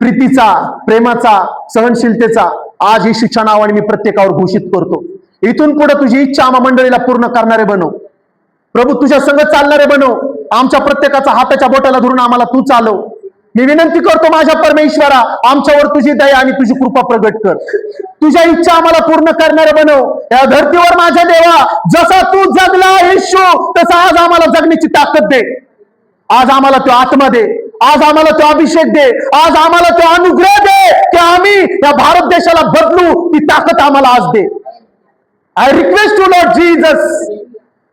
प्रीतीचा, प्रेमाचा, सहनशीलतेचा आज येशूच्या नावाने मी प्रत्येकावर घोषित करतो. इथून पुढे तुझी इच्छा आम्हा मंडळीला पूर्ण करणारे बनव प्रभू. तुझ्या संग चालणारे बनव. आमच्या प्रत्येकाचा हाताच्या बोटाला धरून आम्हाला तू चालव. मी विनंती करतो माझ्या परमेश्वरा, आमच्यावर तुझी दया आणि तुझी कृपा प्रगट कर. तुझ्या इच्छा आम्हाला पूर्ण करणारे बनव या धर्तीवर माझ्या देवा. जसा तू जगला येशू, तसा आज आम्हाला जगण्याची ताकद दे. आज आम्हाला तो आत्मा दे, आज आम्हाला तो अभिषेक दे, आज आम्हाला तो अनुग्रह दे की आम्ही या भारत देशाला बदलू. ती ताकद आम्हाला आज दे. I request to Lord Jesus.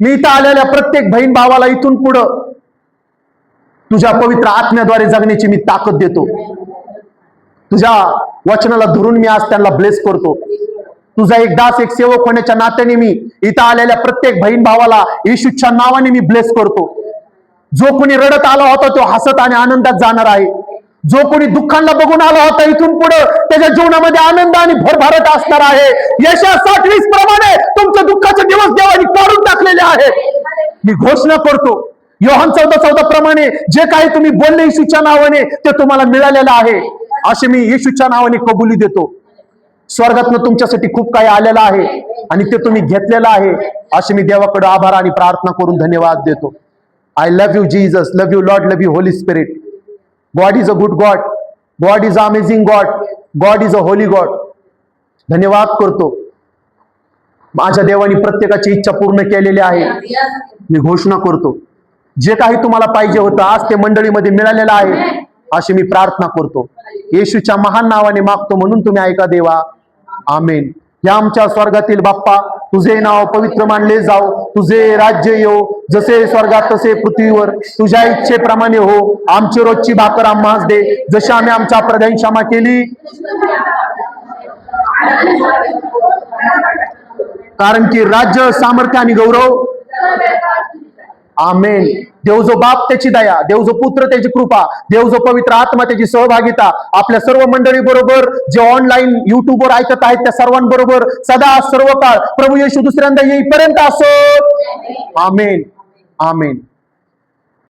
मी इथं आलेल्या प्रत्येक बहीण भावाला इथून पुढं तुझ्या पवित्र आत्म्याद्वारे जगण्याची मी ताकद देतो. तुझ्या वचनाला धरून मी आज त्यांना ब्लेस करतो. तुझा एक दास, एक सेवक होण्याच्या नात्याने मी इथं आलेल्या प्रत्येक बहीण भावाला येशूच्या नावाने मी ब्लेस करतो. जो कोणी रडत आला होता तो हसत आणि आनंदात जाणार आहे. जो कोणी दुःखांना बघून आला होता इथून पुढे त्याच्या जीवनामध्ये आनंद आणि भरभराट असणार आहे. यशा 27 प्रमाणे तुमचे दुःखाचे दिवस देवाने काढून टाकलेले आहेत. मी घोषणा करतो योहान 14:14 प्रमाणे जे काही तुम्ही बोलले येशूच्या नावाने ते तुम्हाला मिळालेलं आहे. असे मी येशूच्या नावाने कबुली देतो. स्वर्गातनं तुमच्यासाठी खूप काही आलेलं आहे आणि ते तुम्ही घेतलेलं आहे. असे मी देवाकडे आभार आणि प्रार्थना करून धन्यवाद देतो. I love you Jesus, love you Lord, love you Holy spirit. God is a good God, God is a amazing God, God is a Holy God. धन्यवाद करतो. माझ्या देवाने प्रत्येकाची इच्छा पूर्ण केलेली आहे. मी घोषणा करतो जे काही तुम्हाला पाहिजे होतं आज ते मंडळीमध्ये मिळालेलं आहे. अशी मी प्रार्थना करतो. येशूच्या महान नावाने मागतो म्हणून तुम्ही ऐका देवा. आमेन. या आमच्या स्वर्गातील बाप्पा, तुझे नाव पवित्र मानले जाओ, तुझे राज्य येऊ, जसे स्वर्गात तसे पृथ्वीवर, तुझ्या इच्छेप्रमाणे हो. आमची रोजची भाकर आम्हास दे, जशी आम्ही आमच्या अपराध्यांची क्षमा केली, कारण की राज्य, सामर्थ्य आणि गौरव. आमेन. देव जो बाप त्याची दया, देव जो पुत्र त्याची कृपा, देव जो पवित्र आत्मा त्याची सहभागिता आपल्या सर्व मंडळी बरोबर, जे ऑनलाईन युट्यूबवर ऐकत आहेत त्या सर्वांबरोबर सदा सर्व काळ प्रभू येशू दुसऱ्यांदा येईपर्यंत असो. आमेन. आमेन.